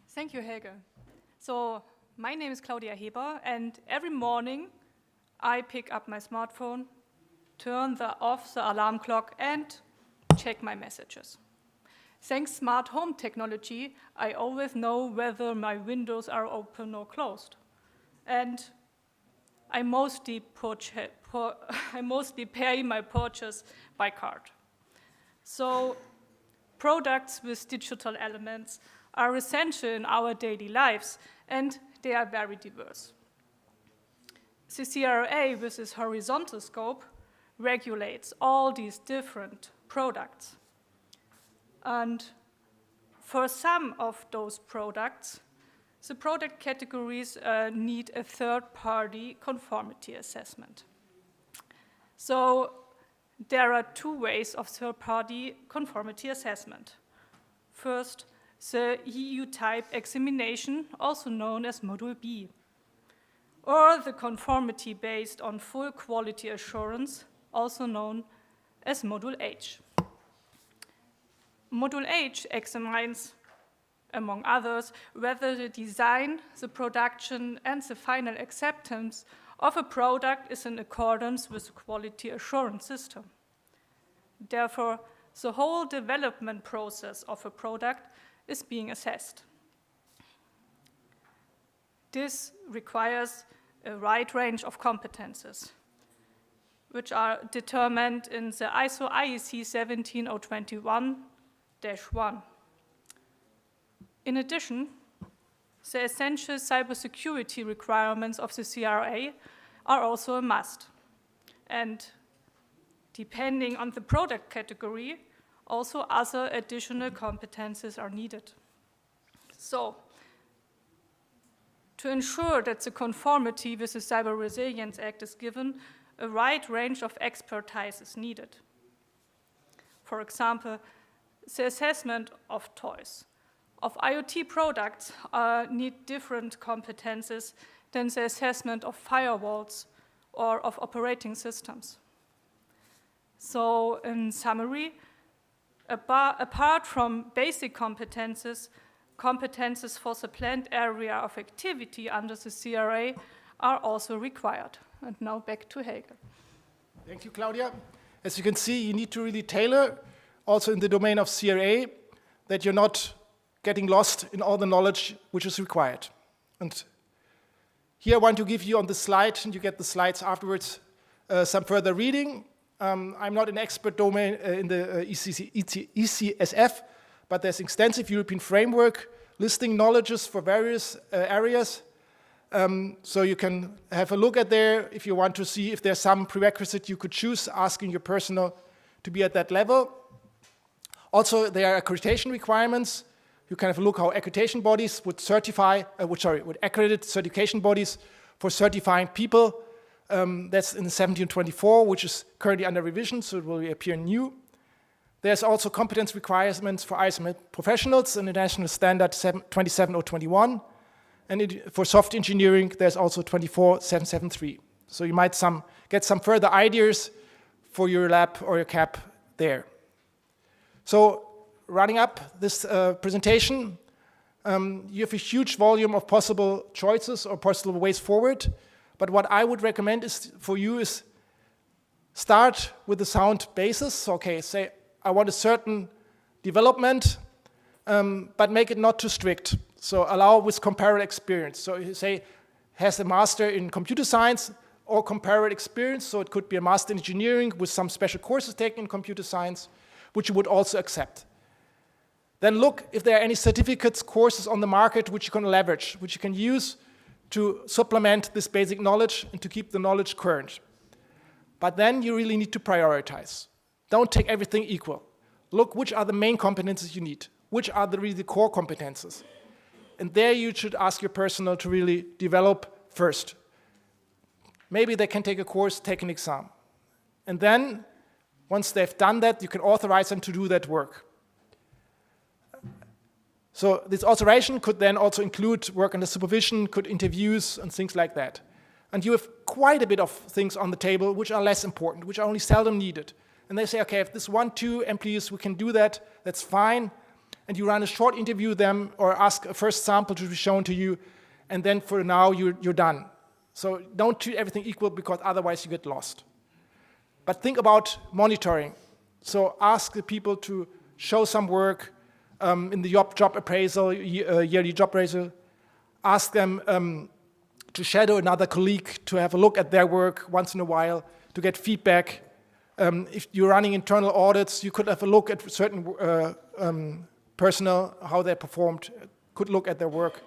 Thank you, Helge. So my name is Claudia Heber, and every morning I pick up my smartphone, turn off the alarm clock, and check my messages. Thanks smart home technology, I always know whether my windows are open or closed. And I mostly pay my purchase by card. So products with digital elements are essential in our daily lives, and they are very diverse. The CRA, with its horizontal scope, regulates all these different products. And for some of those products, the product categories need a third-party conformity assessment. So there are 2 ways of third-party conformity assessment. First, the EU type examination, also known as Module B, or the conformity based on full quality assurance, also known as Module H. Module H examines, among others, whether the design, the production, and the final acceptance of a product is in accordance with the quality assurance system. Therefore, the whole development process of a product is being assessed. This requires a wide range of competences, which are determined in the ISO IEC 17021-1. In addition, the essential cybersecurity requirements of the CRA are also a must. And depending on the product category, also other additional competences are needed. So, to ensure that the conformity with the Cyber Resilience Act is given, a wide range of expertise is needed. For example, the assessment of toys, of IoT products need different competences than the assessment of firewalls or of operating systems. So, in summary, apart from basic competences for the planned area of activity under the CRA are also required. And now back to Helge. Thank you, Claudia. As you can see, you need to really tailor, also in the domain of CRA, that you're not getting lost in all the knowledge which is required. And here I want to give you on the slide, and you get the slides afterwards, some further reading. I'm not an expert domain in the ECSF, but there's extensive European framework listing knowledges for various areas. So you can have a look at there if you want to see if there's some prerequisite you could choose, asking your personnel to be at that level. Also, there are accreditation requirements. You can have a look how accreditation bodies would accredit certification bodies for certifying people That's in 1724, which is currently under revision, so it will appear new. There's also competence requirements for ISO professionals in the national standard 27021. And for soft engineering, there's also 24773. So you might get some further ideas for your lab or your CAP there. So running up this presentation, you have a huge volume of possible choices or possible ways forward. But what I would recommend for you is start with the sound basis. Okay, say I want a certain development, but make it not too strict. So allow with comparative experience. So you say has a master in computer science or comparative experience. So it could be a master in engineering with some special courses taken in computer science, which you would also accept. Then look if there are any certificates, courses on the market which you can leverage, which you can use to supplement this basic knowledge and to keep the knowledge current. But then you really need to prioritize. Don't take everything equal. Look which are the main competences you need, which are really the core competences. And there you should ask your personnel to really develop first. Maybe they can take a course, take an exam. And then, once they've done that, you can authorize them to do that work. So this authorization could then also include work under supervision, could interviews and things like that. And you have quite a bit of things on the table which are less important, which are only seldom needed. And they say, okay, if this 1, 2 employees, we can do that, that's fine. And you run a short interview with them or ask a first sample to be shown to you, and then for now you're done. So don't treat everything equal because otherwise you get lost. But think about monitoring. So ask the people to show some work in the job appraisal, yearly job appraisal. Ask them to shadow another colleague, to have a look at their work once in a while, to get feedback. If you're running internal audits, you could have a look at certain personnel, how they performed, could look at their work.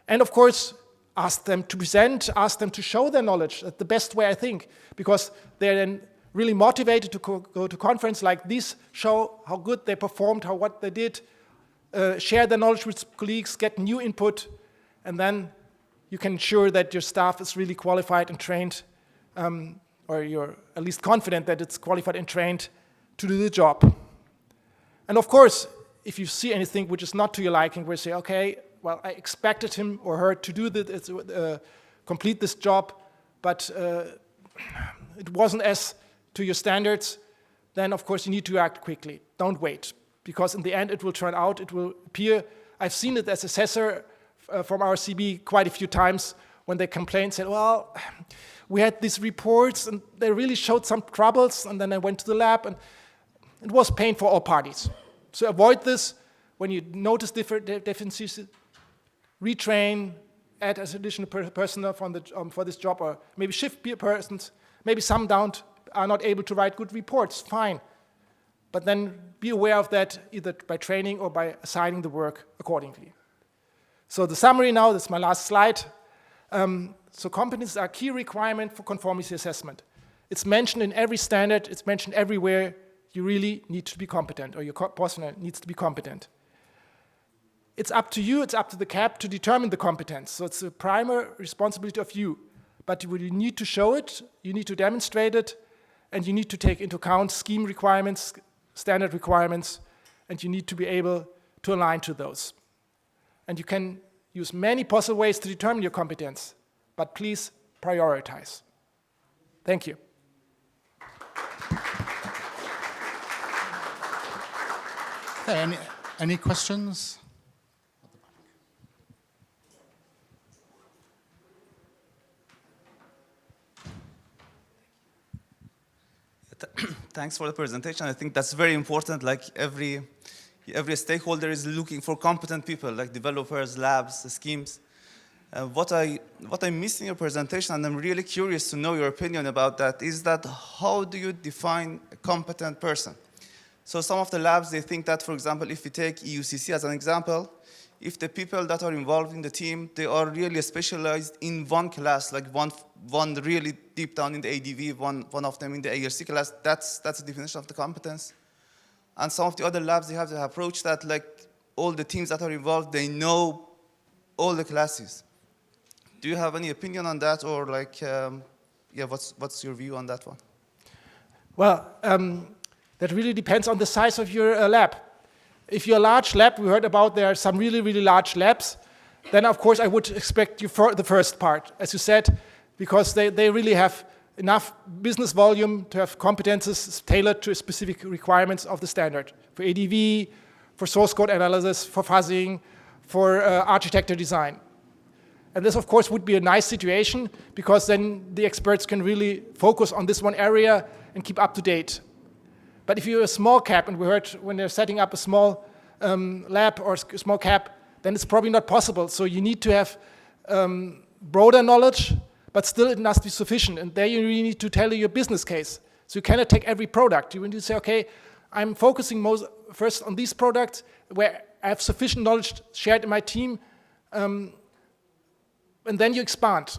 And of course, ask them to present, ask them to show their knowledge. That's the best way, I think, because they're then really motivated to go to conference like this, show how good they performed, what they did, share their knowledge with colleagues, get new input, and then you can ensure that your staff is really qualified and trained, or you're at least confident that it's qualified and trained to do the job. And of course, if you see anything which is not to your liking, where you say, okay, well, I expected him or her to do this, complete this job, but it wasn't as to your standards, then of course you need to act quickly. Don't wait, because in the end it will turn out, it will appear. I've seen it as assessor from our CB quite a few times when they complained, said, well, we had these reports and they really showed some troubles, and then I went to the lab and it was pain for all parties. So avoid this. When you notice different deficiencies, retrain, add as additional personnel for this job, or maybe shift persons. Maybe some are not able to write good reports, fine. But then be aware of that either by training or by assigning the work accordingly. So the summary now, this is my last slide. So competencies are a key requirement for conformity assessment. It's mentioned in every standard, it's mentioned everywhere. You really need to be competent, or your personnel needs to be competent. It's up to you, it's up to the CAP to determine the competence. So it's a primary responsibility of you. But you need to show it, you need to demonstrate it, and you need to take into account scheme requirements, standard requirements, and you need to be able to align to those. And you can use many possible ways to determine your competence, but please prioritize. Thank you. Okay, any questions? Thanks for the presentation. I think that's very important. Like every stakeholder is looking for competent people, like developers, labs, schemes. What I missed in your presentation, and I'm really curious to know your opinion about that, is that how do you define a competent person? So some of the labs, they think that, for example, if you take EUCC as an example, if the people that are involved in the team, they are really specialized in one class, like one really deep down in the ADV, one of them in the ARC class, that's the definition of the competence. And some of the other labs, they have the approach that like all the teams that are involved, they know all the classes. Do you have any opinion on that, or like yeah, what's your view on that one? Well, that really depends on the size of your lab. If you're a large lab, we heard about there are some really, really large labs, then of course I would expect you for the first part, as you said, because they really have enough business volume to have competences tailored to specific requirements of the standard. For ADV, for source code analysis, for fuzzing, for architecture design. And this, of course, would be a nice situation because then the experts can really focus on this one area and keep up to date. But if you're a small cap, and we heard when they're setting up a small lab or a small cap, then it's probably not possible. So you need to have broader knowledge, but still it must be sufficient. And there you really need to tailor your business case. So you cannot take every product. You need to say, okay, I'm focusing first on these products where I have sufficient knowledge shared in my team, and then you expand.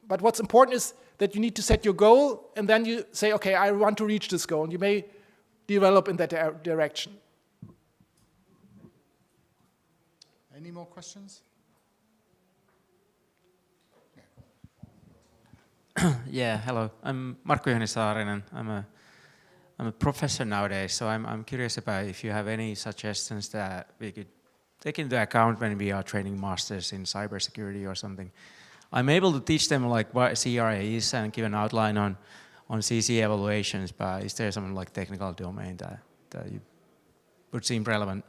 But what's important is that you need to set your goal, and then you say, okay, I want to reach this goal, and you may develop in that direction. Any more questions? Yeah, hello. I'm Markku Saarinen. I'm a professor nowadays, so I'm curious about if you have any suggestions that we could take into account when we are training masters in cybersecurity or something. I'm able to teach them like what CRA is and give an outline on CC evaluations, but is there some like technical domain that you would seem relevant?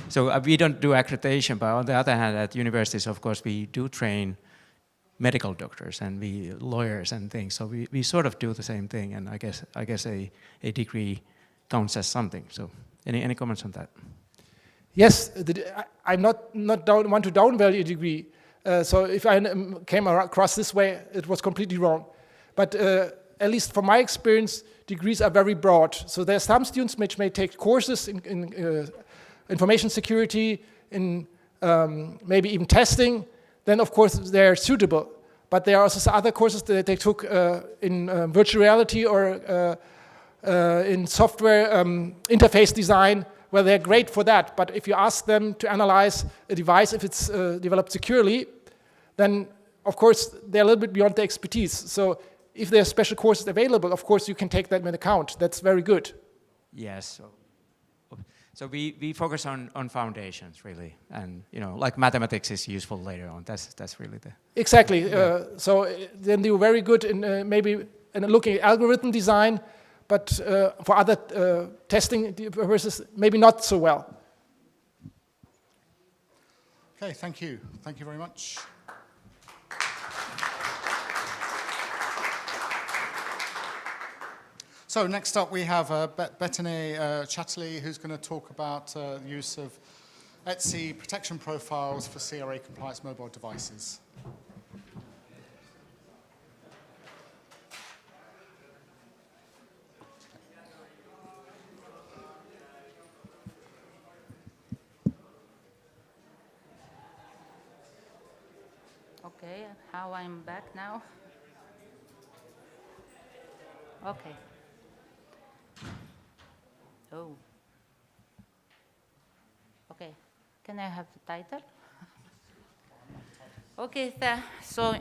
So we don't do accreditation, but on the other hand, at universities, of course, we do train medical doctors and we lawyers and things. So we sort of do the same thing, and I guess a degree counts as something. So any comments on that? Yes, I'm not want to downvalue a degree. So if I came across this way, it was completely wrong. But at least from my experience, degrees are very broad. So there are some students which may take courses in information security, in maybe even testing. Then of course they're suitable. But there are also other courses that they took in virtual reality or in software interface design, where they're great for that. But if you ask them to analyze a device, if it's developed securely, then of course they're a little bit beyond their expertise. So if there are special courses available, of course you can take that into account. That's very good. Yes. So we focus on foundations really, and like mathematics is useful later on. That's really the exactly. So then you're very good in maybe looking at algorithm design, but for other testing purposes, maybe not so well. Okay, thank you. Thank you very much. So next up we have Bettany Chatterley, who's going to talk about the use of ETSI protection profiles for CRA compliance mobile devices. Okay, how I'm back now? Okay. Oh. Okay, can I have the title? Okay, so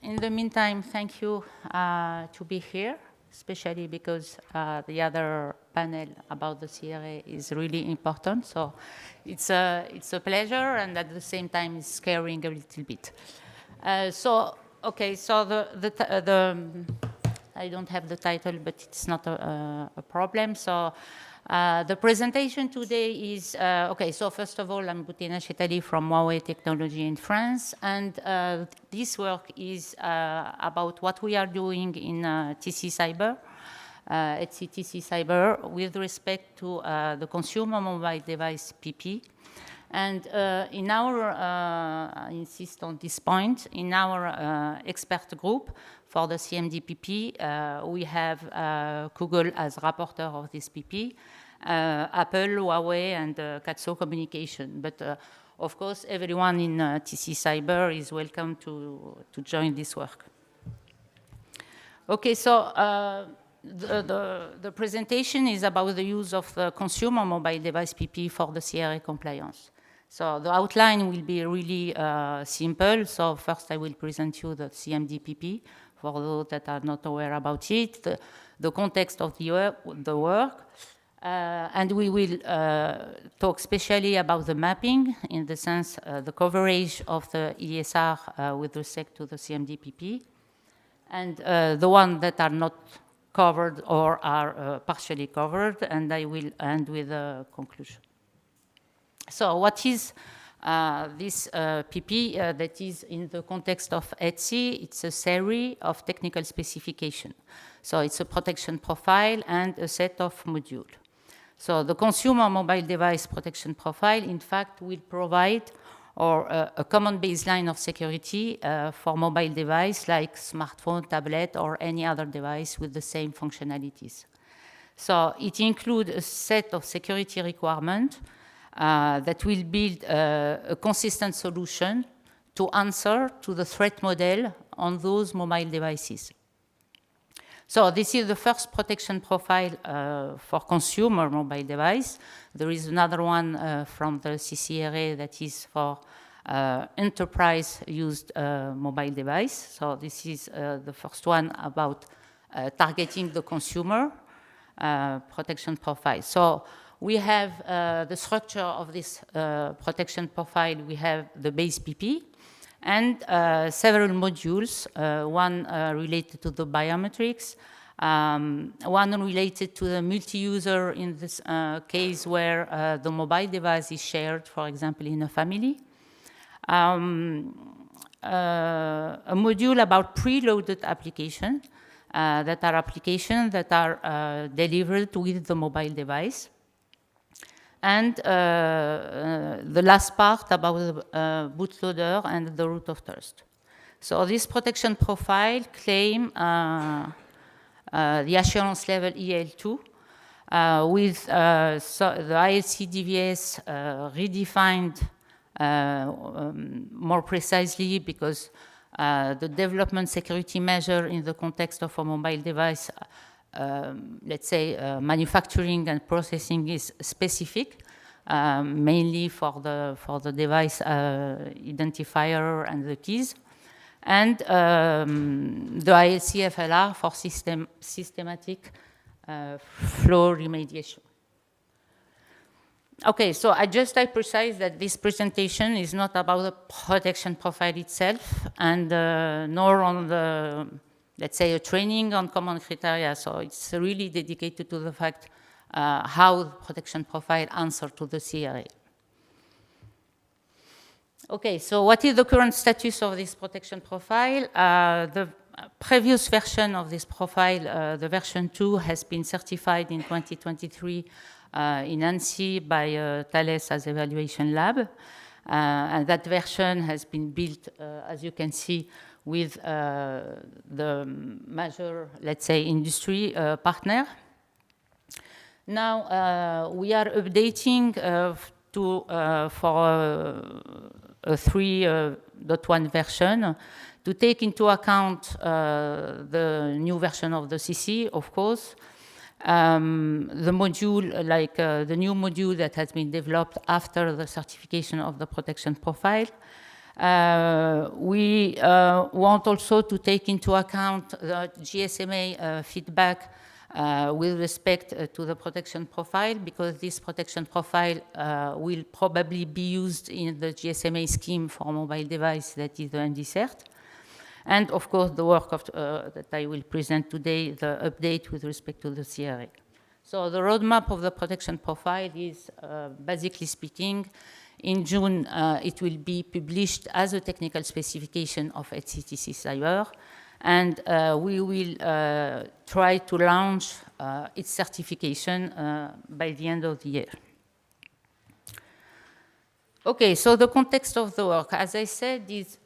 in the meantime, thank you to be here, especially because the other panel about the CRA is really important. So it's a pleasure, and at the same time, it's scaring a little bit. So I don't have the title, but it's not a problem. So the presentation today is, so first of all, I'm Bettina Chatterley from Huawei Technology in France, and this work is about what we are doing in TC Cyber, at TC Cyber, with respect to the consumer mobile device PP. And in our, I insist on this point, in our expert group for the CMDPP, we have Google as rapporteur of this PP, Apple, Huawei, and Katso Communication. But of course, everyone in TC Cyber is welcome to join this work. Okay, so the presentation is about the use of the consumer mobile device PP for the CRA compliance. So the outline will be really simple. So first I will present you the CMDPP for those that are not aware about it, the context of the work. And we will talk specially about the mapping, in the sense the coverage of the ESR with respect to the CMDPP, and the ones that are not covered or are partially covered, and I will end with a conclusion. So what is this PP that is in the context of ETSI? It's a series of technical specification. So it's a protection profile and a set of modules. So the consumer mobile device protection profile, in fact, will provide a common baseline of security for mobile device like smartphone, tablet, or any other device with the same functionalities. So it includes a set of security requirements that will build a consistent solution to answer to the threat model on those mobile devices. So this is the first protection profile for consumer mobile device. There is another one from the CCRA that is for enterprise-used mobile device. So this is the first one about targeting the consumer protection profile. So we have the structure of this protection profile. We have the base PP and several modules, one related to the biometrics, one related to the multi-user in this case where the mobile device is shared, for example, in a family. A module about preloaded applications that are applications that are delivered with the mobile device. And the last part about the bootloader and the root of trust. So this protection profile claim the assurance level EL2 with the ILC DVS redefined more precisely, because the development security measure in the context of a mobile device, let's say manufacturing and processing, is specific, mainly for the device identifier and the keys, and the ILC FLR for systematic flow remediation. Okay, so I precise that this presentation is not about the protection profile itself, and nor on the, let's say, a training on common criteria. So it's really dedicated to the fact how the protection profile answers to the CRA. Okay, so what is the current status of this protection profile? The previous version of this profile, the version 2, has been certified in 2023 in ANSI by Thales as evaluation lab. And that version has been built, as you can see, with the major, let's say, industry partner. Now we are updating for a 3.1 version to take into account the new version of the CC, of course. The module, like the new module that has been developed after the certification of the protection profile. We want also to take into account the GSMA feedback with respect to the protection profile, because this protection profile will probably be used in the GSMA scheme for mobile device, that is the NDCert. And of course, the work of, that I will present today, the update with respect to the CRA. So the roadmap of the protection profile is, basically speaking, in June, it will be published as a technical specification of HCTC Cyber, and we will try to launch its certification by the end of the year. Okay, so the context of the work, as I said, is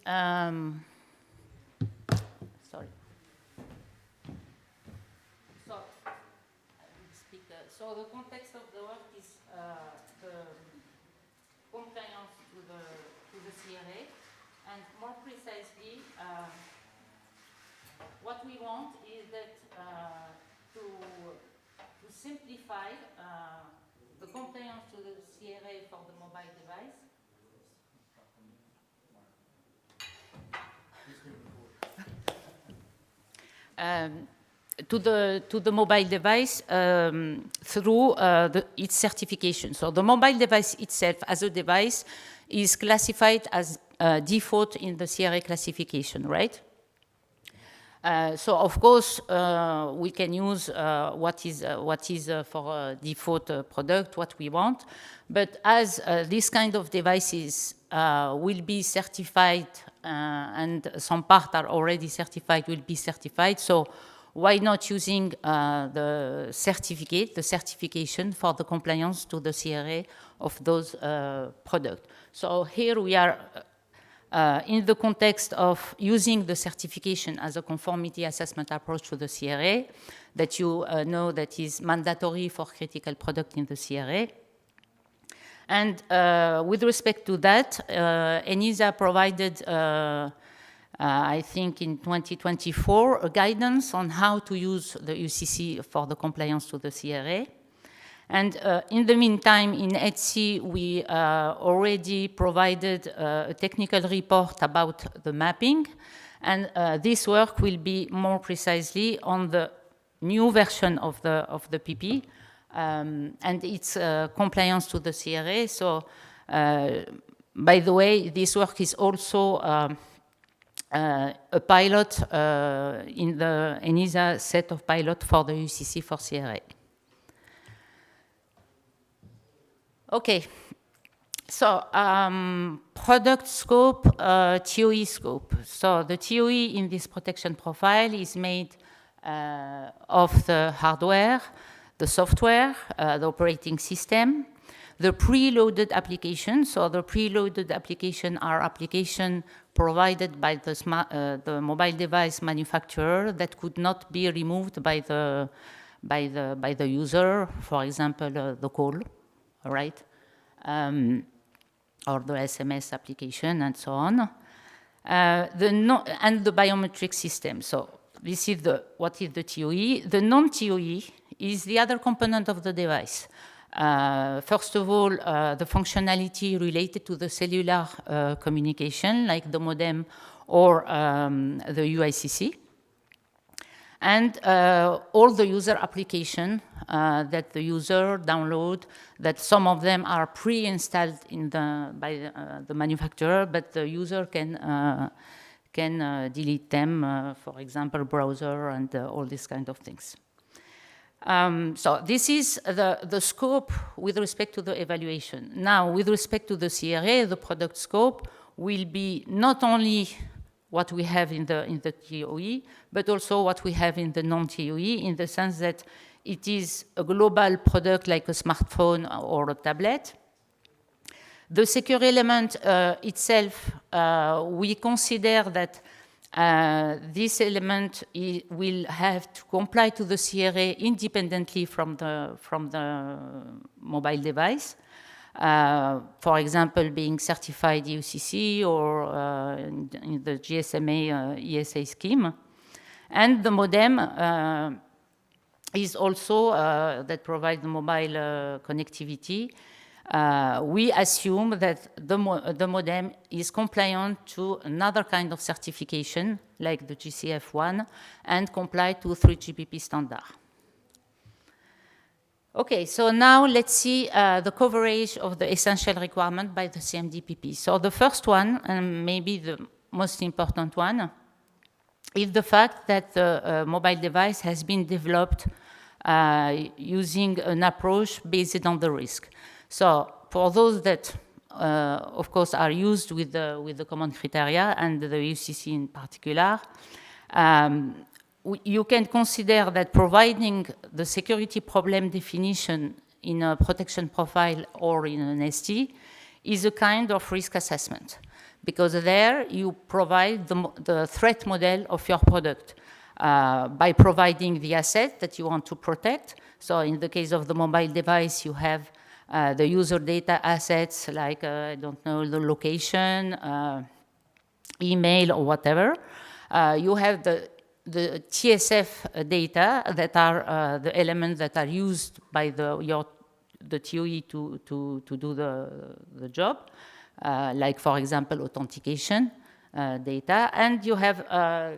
So the context of the work is the compliance to the CRA, and more precisely, what we want is that to simplify the compliance to the CRA for the mobile device. to the mobile device through its certification. So the mobile device itself as a device is classified as default in the CRA classification, right? So of course we can use what is for a default product, what we want, but as this kind of devices will be certified and some part are already certified, will be certified, so why not using the certification for the compliance to the CRA of those products. So here we are in the context of using the certification as a conformity assessment approach to the CRA that you know that is mandatory for critical product in the CRA. And with respect to that, ENISA provided, I think in 2024, a guidance on how to use the UCC for the compliance to the CRA. And in the meantime, in ETSI, we already provided a technical report about the mapping. And this work will be more precisely on the new version of the PP and its compliance to the CRA. So, by the way, this work is also a pilot in the ENISA set of pilot for the UCC for CRA. Okay, so product scope, TOE scope. So the TOE in this protection profile is made of the hardware, the software, the operating system, the preloaded application. So the preloaded application are applications provided by the mobile device manufacturer that could not be removed by the user, for example, the call. All right, or the SMS application and so on, and the biometric system. So this is what is the TOE. The non-TOE is the other component of the device. First of all, the functionality related to the cellular communication, like the modem or the UICC. And all the user application that the user download, that some of them are pre-installed by the manufacturer, but the user can delete them, for example, browser and all these kind of things. So this is the scope with respect to the evaluation. Now, with respect to the CRA, the product scope will be not only what we have in the TOE, but also what we have in the non-TOE, in the sense that it is a global product like a smartphone or a tablet. The secure element itself, we consider that this element will have to comply to the CRA independently from the mobile device. For example, being certified UCC or in the GSMA ESA scheme. And the modem is also that provides the mobile connectivity. We assume that the modem is compliant to another kind of certification, like the GCF1, and comply to 3GPP standard. Okay, so now let's see the coverage of the essential requirement by the CMDPP. So the first one, and maybe the most important one, is the fact that the mobile device has been developed using an approach based on the risk. So for those that, of course, are used with the common criteria and the UCC in particular, you can consider that providing the security problem definition in a protection profile or in an ST is a kind of risk assessment, because there you provide the threat model of your product by providing the asset that you want to protect. So in the case of the mobile device, you have the user data assets like, I don't know, the location, email or whatever. You have the TSF data that are the elements that are used by the TOE to do the job, like, for example, authentication, data, and you have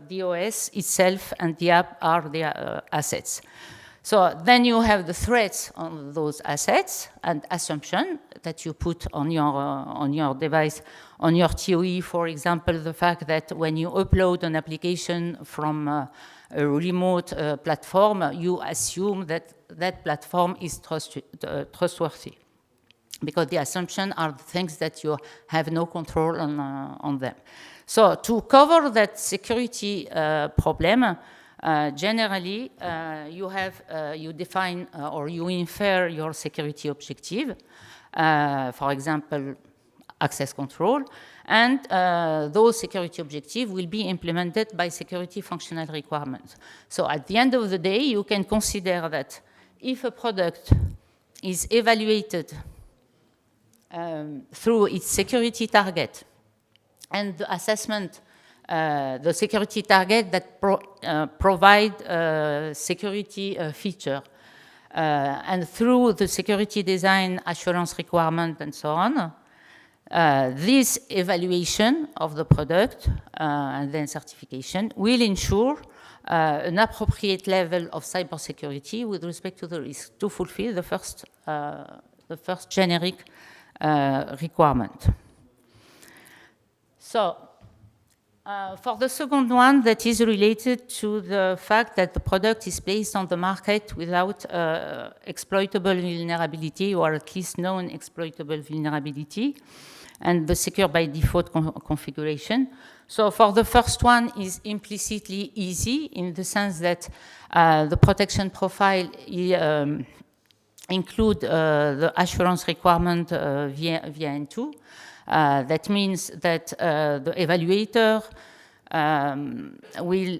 the OS itself and the app are the assets. So then you have the threats on those assets and assumption that you put on your device, on your TOE, for example, the fact that when you upload an application from a remote platform, you assume that that platform is trustworthy, because the assumptions are the things that you have no control on them. So to cover that security problem, generally, you define or you infer your security objective, for example, access control, and those security objectives will be implemented by security functional requirements. So at the end of the day, you can consider that if a product is evaluated through its security target and the assessment, the security target that provide security feature, and through the security design assurance requirement and so on, this evaluation of the product and then certification will ensure an appropriate level of cybersecurity with respect to the risk to fulfill the first generic requirement. So, for the second one, that is related to the fact that the product is placed on the market without exploitable vulnerability, or at least known exploitable vulnerability, and the secure by default configuration. So for the first one is implicitly easy in the sense that the protection profile include the assurance requirement via N2. That means that the evaluator will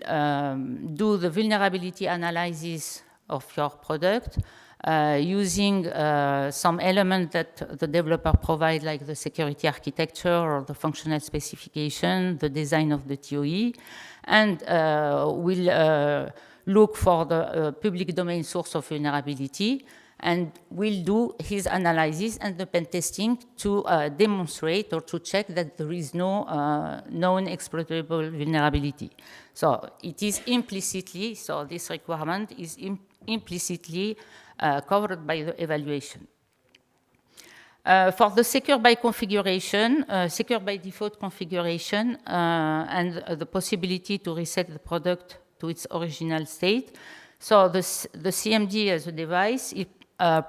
do the vulnerability analysis of your product using some element that the developer provide, like the security architecture or the functional specification, the design of the TOE, and will look for the public domain source of vulnerability, and will do his analysis and the pen testing to demonstrate or to check that there is no known exploitable vulnerability. So it is implicitly, so this requirement is implicitly covered by the evaluation. For the secure by configuration, secure by default configuration, and the possibility to reset the product to its original state. So the CMD as a device, it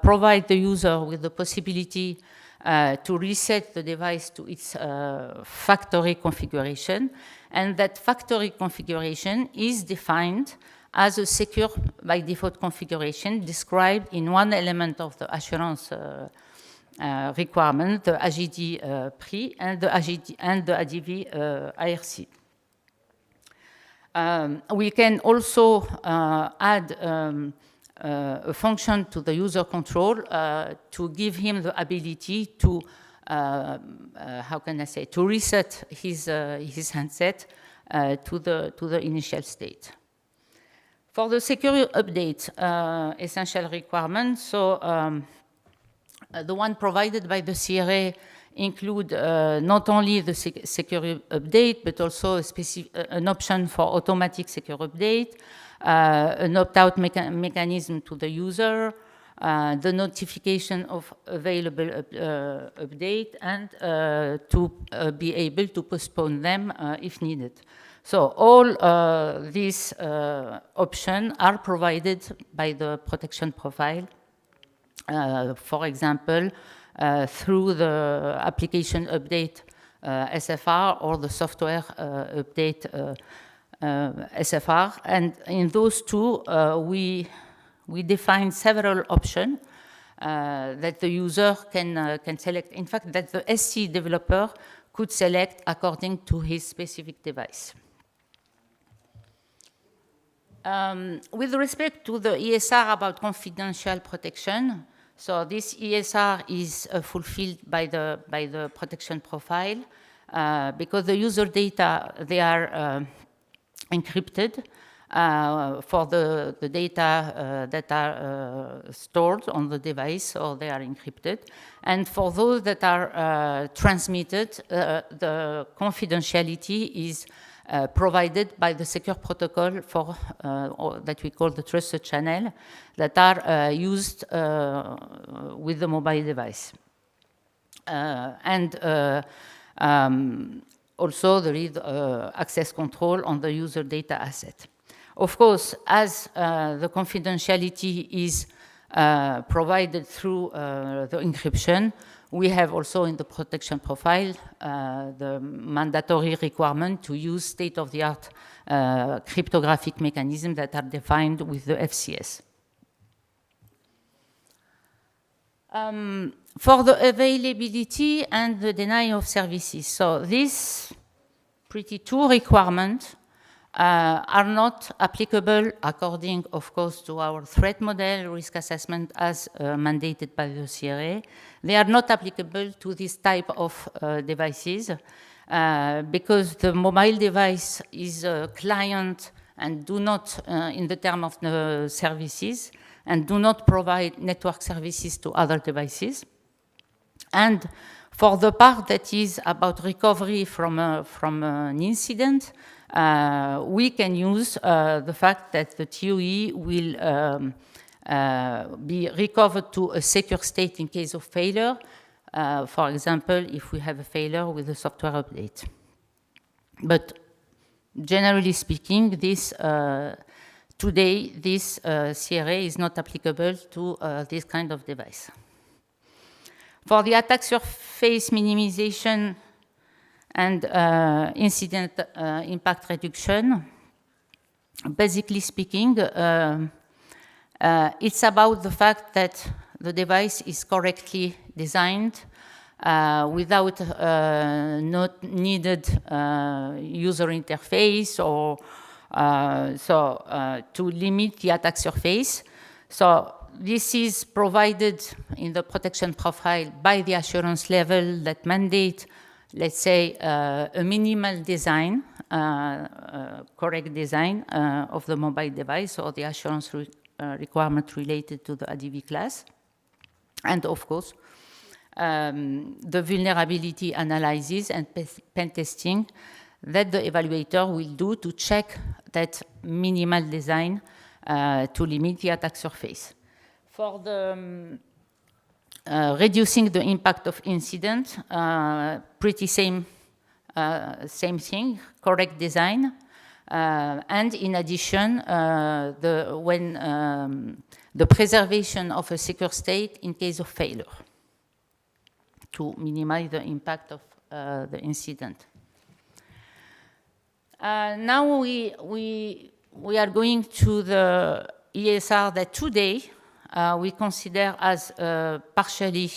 provide the user with the possibility to reset the device to its factory configuration, and that factory configuration is defined as a secure by default configuration described in one element of the assurance requirement, the AGD PRI and the ADV IRC. We can also add a function to the user control to give him the ability to, how can I say, to reset his handset to the initial state. For the security update essential requirements, so the one provided by the CRA include not only the security update, but also an option for automatic security update, an opt-out mechanism to the user, the notification of available update, and to be able to postpone them if needed. So all these options are provided by the protection profile. For example, through the application update SFR or the software update SFR. And in those two, we define several options that the user can select. In fact, that the SC developer could select according to his specific device. With respect to the ESR about confidential protection, so this ESR is fulfilled by the protection profile because the user data, they are encrypted for the data that are stored on the device, or they are encrypted. And for those that are transmitted, the confidentiality is provided by the secure protocol for that we call the trusted channel that are used with the mobile device. Also there is access control on the user data asset. Of course, as the confidentiality is provided through the encryption, we have also in the protection profile the mandatory requirement to use state-of-the-art cryptographic mechanisms that are defined with the FCS. For the availability and the denial of services, so these pretty two requirements are not applicable according, of course, to our threat model risk assessment as mandated by the CRA. They are not applicable to this type of devices because the mobile device is a client and do not, in the term of the services, and do not provide network services to other devices. And for the part that is about recovery from an incident, we can use the fact that the TOE will be recovered to a secure state in case of failure. For example, if we have a failure with a software update. But generally speaking, this today, this CRA is not applicable to this kind of device. For the attack surface minimization and incident impact reduction, basically speaking, it's about the fact that the device is correctly designed without not needed user interface or to limit the attack surface. So this is provided in the protection profile by the assurance level that mandate, let's say, a minimal design, correct design of the mobile device or the assurance requirement related to the ADV class. And of course, the vulnerability analysis and pen testing that the evaluator will do to check that minimal design to limit the attack surface. For the reducing the impact of incident, pretty same thing, correct design. And in addition, the preservation of a secure state in case of failure to minimize the impact of the incident. Now we are going to the ESR that today we consider as partially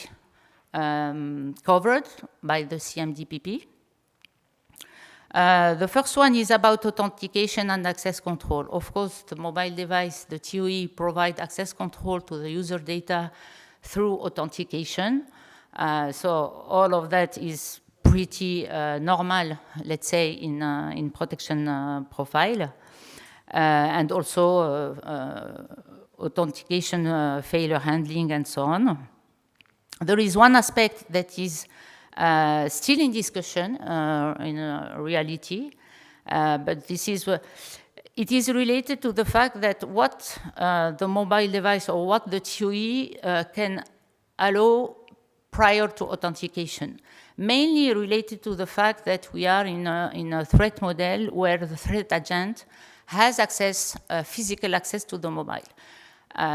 covered by the CMDPP. The first one is about authentication and access control. Of course, the mobile device, the TOE, provide access control to the user data through authentication. So all of that is pretty normal, let's say, in protection profile. And also authentication, failure handling, and so on. There is one aspect that is still in discussion in reality, but this is it is related to the fact that what the mobile device or what the TOE can allow prior to authentication. Mainly related to the fact that we are in a threat model where the threat agent has access, physical access to the mobile.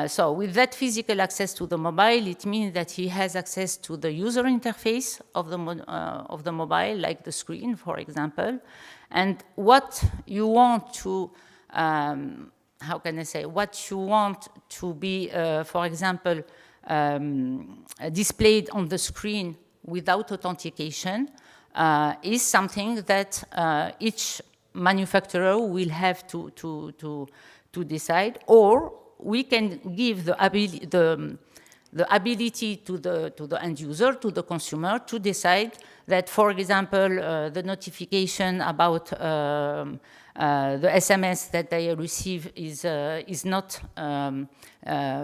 So with that physical access to the mobile, it means that he has access to the user interface of the mobile, like the screen, for example. And what you want to, how can I say, what you want to be, for example, displayed on the screen without authentication is something that each manufacturer will have to decide, or we can give the the ability to the end user, to the consumer, to decide that, for example, the notification about the SMS that they receive is not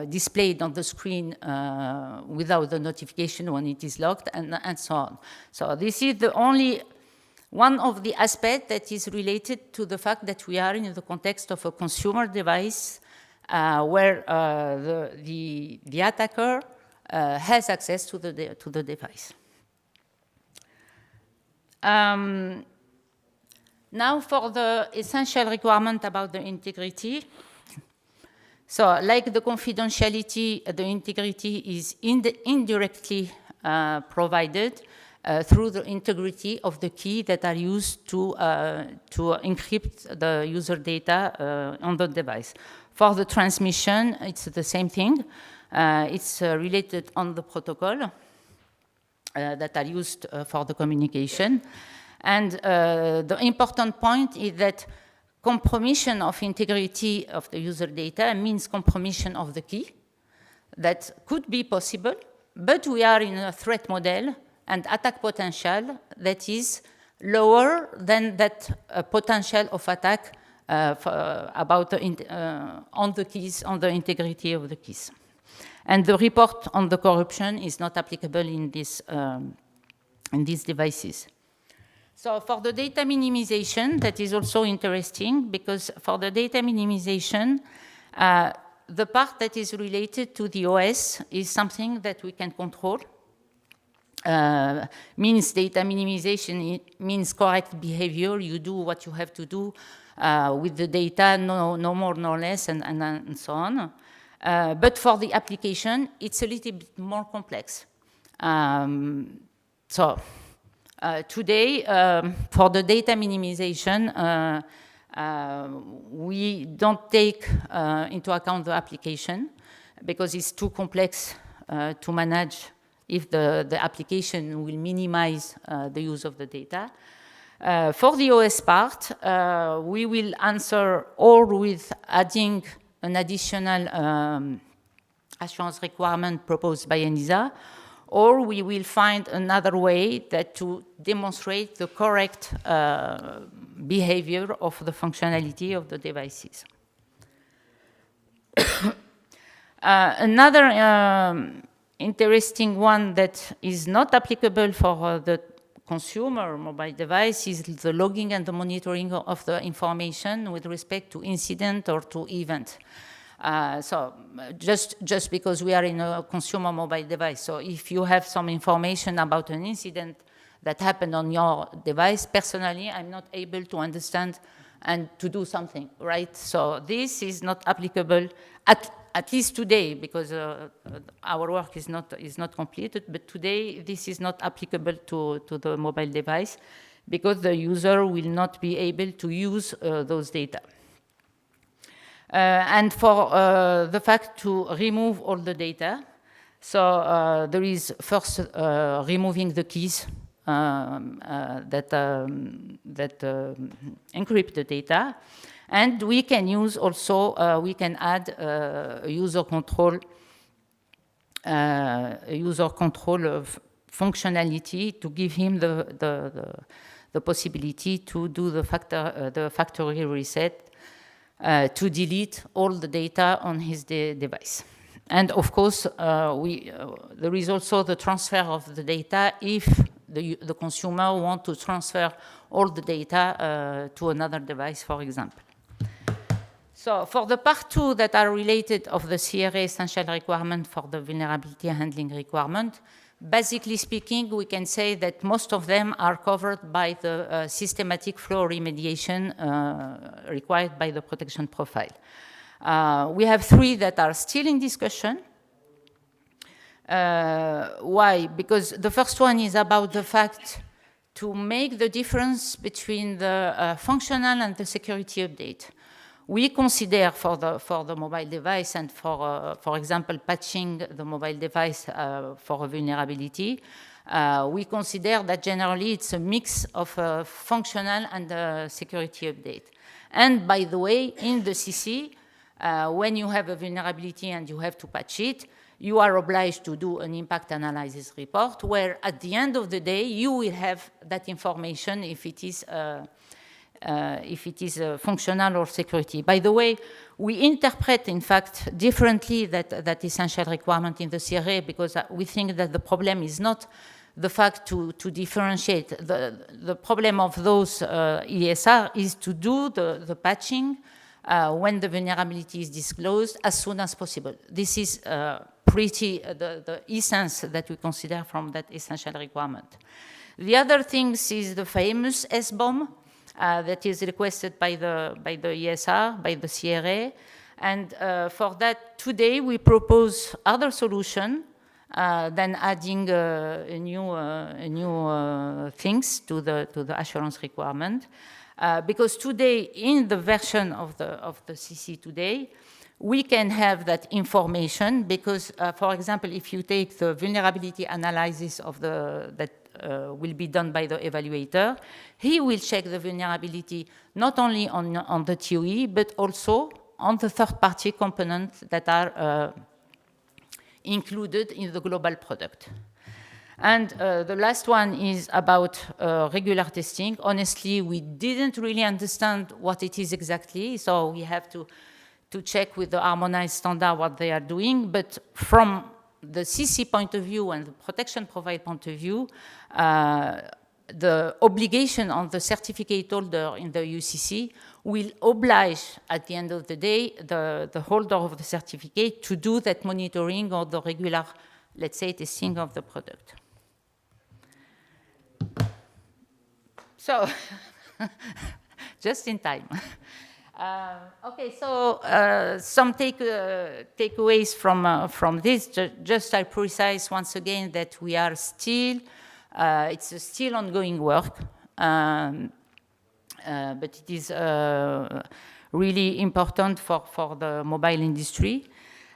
displayed on the screen without the notification when it is locked, and so on. So this is the only one of the aspects that is related to the fact that we are in the context of a consumer device where the attacker has access to the device. Now for the essential requirement about the integrity. So like the confidentiality, the integrity is indirectly provided through the integrity of the key that are used to encrypt the user data on the device. For the transmission, it's the same thing. It's related on the protocol that are used for the communication. And the important point is that compromission of integrity of the user data means compromission of the key. That could be possible, but we are in a threat model and attack potential that is lower than that potential of attack about on the keys, on the integrity of the keys. And the report on the corruption is not applicable in these devices. So for the data minimization, that is also interesting, because for the data minimization, the part that is related to the OS is something that we can control. Means data minimization, it means correct behavior. You do what you have to do with the data, no more, no less, and so on. But for the application, it's a little bit more complex. Today, for the data minimization, we don't take into account the application because it's too complex to manage if the application will minimize the use of the data. For the OS part, we will answer all with adding an additional assurance requirement proposed by ENISA, or we will find another way that to demonstrate the correct behavior of the functionality of the devices. Another interesting one that is not applicable for the consumer mobile device is the logging and the monitoring of the information with respect to incident or to event. So just because we are in a consumer mobile device, so if you have some information about an incident that happened on your device, personally, I'm not able to understand and to do something, right? So this is not applicable, at least today, because our work is not completed, but today this is not applicable to the mobile device because the user will not be able to use those data. And for the fact to remove all the data, so there is first removing the keys that encrypt the data, and we can use also we can add user control functionality to give him the possibility to do the factory reset. To delete all the data on his device. And of course, there is also the transfer of the data if the consumer wants to transfer all the data to another device, for example. So for the part 2 that are related of the CRA essential requirement for the vulnerability handling requirement, basically speaking, we can say that most of them are covered by the systematic flaw remediation required by the protection profile. We have 3 that are still in discussion. Why? Because the first one is about the fact to make the difference between the functional and the security update. We consider for the mobile device and for example, patching the mobile device for a vulnerability, we consider that generally it's a mix of functional and security update. And by the way, in the CC, when you have a vulnerability and you have to patch it, you are obliged to do an impact analysis report, where at the end of the day, you will have that information if it is functional or security. By the way, we interpret, in fact, differently that essential requirement in the CRA, because we think that the problem is not the fact to differentiate. The problem of those ESR is to do the patching when the vulnerability is disclosed as soon as possible. This is pretty the essence that we consider from that essential requirement. The other things is the famous S-bomb that is requested by the ESR, by the CRA. And for that, today we propose other solution than adding a new things to the assurance requirement. Because today, in the version of the CC today, we can have that information because, for example, if you take the vulnerability analysis of that will be done by the evaluator, he will check the vulnerability not only on the TOE, but also on the third-party components that are included in the global product. And the last one is about regular testing. Honestly, we didn't really understand what it is exactly, so we have to check with the harmonized standard what they are doing. But from the CC point of view and the protection profile point of view, the obligation on the certificate holder in the UCC will oblige, at the end of the day, the holder of the certificate to do that monitoring or the regular, let's say, testing of the product. So, just in time. Okay, so some takeaways from this. Just I precise once again that we are still, it's a still ongoing work, but it is really important for the mobile industry.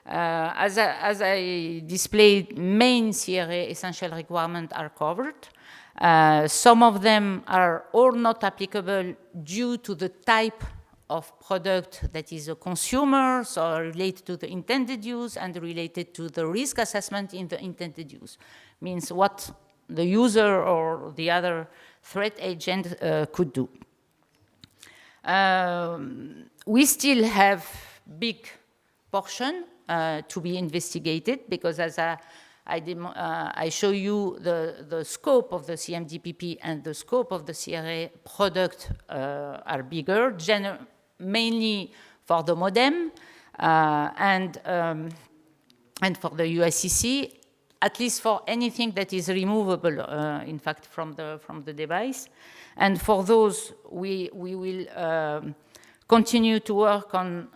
As I displayed, main CRA essential requirements are covered. Some of them are all not applicable due to the type of product that is a consumer, so related to the intended use and related to the risk assessment in the intended use. Means what the user or the other threat agent could do. We still have big portion to be investigated because as I show you the scope of the CMDPP and the scope of the CRA product are bigger, mainly for the modem and for the USCC, at least for anything that is removable, in fact, from the device. And for those, we will continue to work on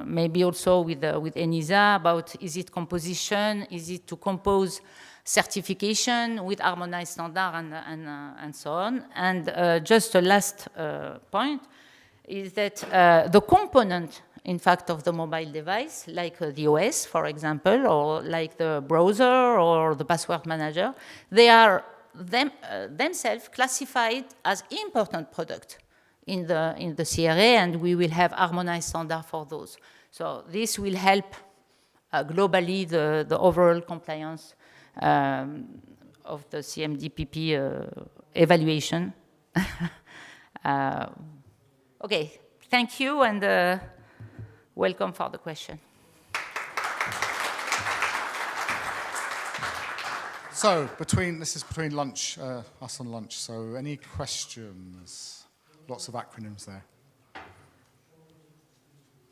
maybe also with ENISA about is it composition, is it to compose certification with harmonized standard and so on. And just a last point is that the component, in fact, of the mobile device, like the OS, for example, or like the browser or the password manager, they are themselves classified as important product in the CRA, and we will have harmonized standard for those. So this will help globally the overall compliance of the CMDPP evaluation. Okay, thank you, and welcome for the question. So this is between lunch, us and lunch. So any questions? Lots of acronyms there.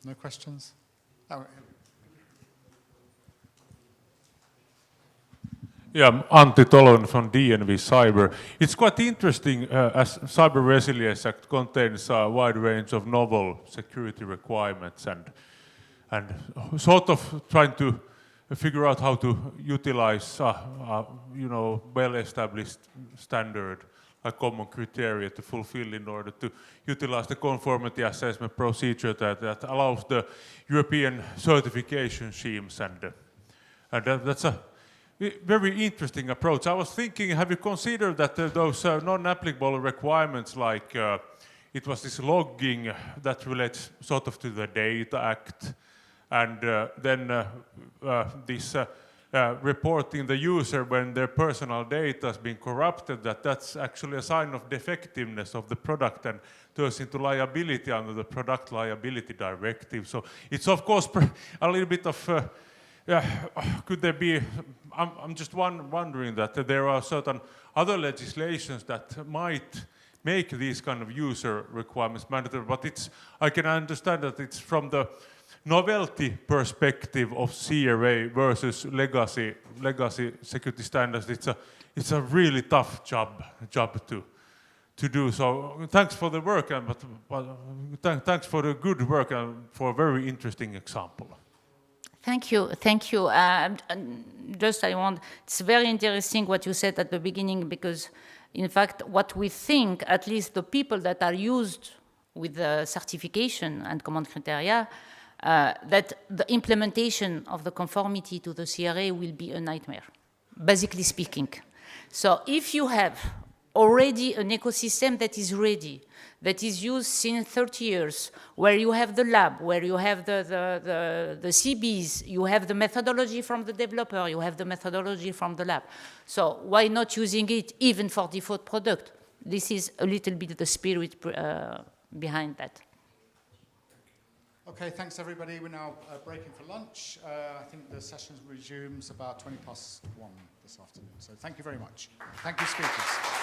No questions? Oh, yeah, I'm Antti Tolon from DNV Cyber. It's quite interesting as Cyber Resilience Act contains a wide range of novel security requirements and sort of trying to figure out how to utilize well-established standard, a common criteria to fulfill in order to utilize the conformity assessment procedure that allows the European certification schemes, and that's a very interesting approach. I was thinking, have you considered that those non-applicable requirements, like it was this logging that relates sort of to the Data Act, and then this reporting the user when their personal data has been corrupted, that's actually a sign of defectiveness of the product and turns into liability under the Product Liability Directive. So it's of course a little bit of, could there be, I'm just wondering that there are certain other legislations that might make these kind of user requirements mandatory, but I can understand that it's from the novelty perspective of CRA versus legacy security standards. It's a really tough job to do. So thanks for the work, thanks for the good work and for a very interesting example. Thank you. It's very interesting what you said at the beginning, because in fact, what we think, at least the people that are used with the certification and common criteria, that the implementation of the conformity to the CRA will be a nightmare, basically speaking. So if you have already an ecosystem that is ready, that is used since 30 years, where you have the lab, where you have the CBs, you have the methodology from the developer, you have the methodology from the lab. So why not using it even for default product? This is a little bit the spirit behind that. Okay, thanks everybody. We're now breaking for lunch. I think the session resumes about 1:20 this afternoon. So thank you very much. Thank you, speakers.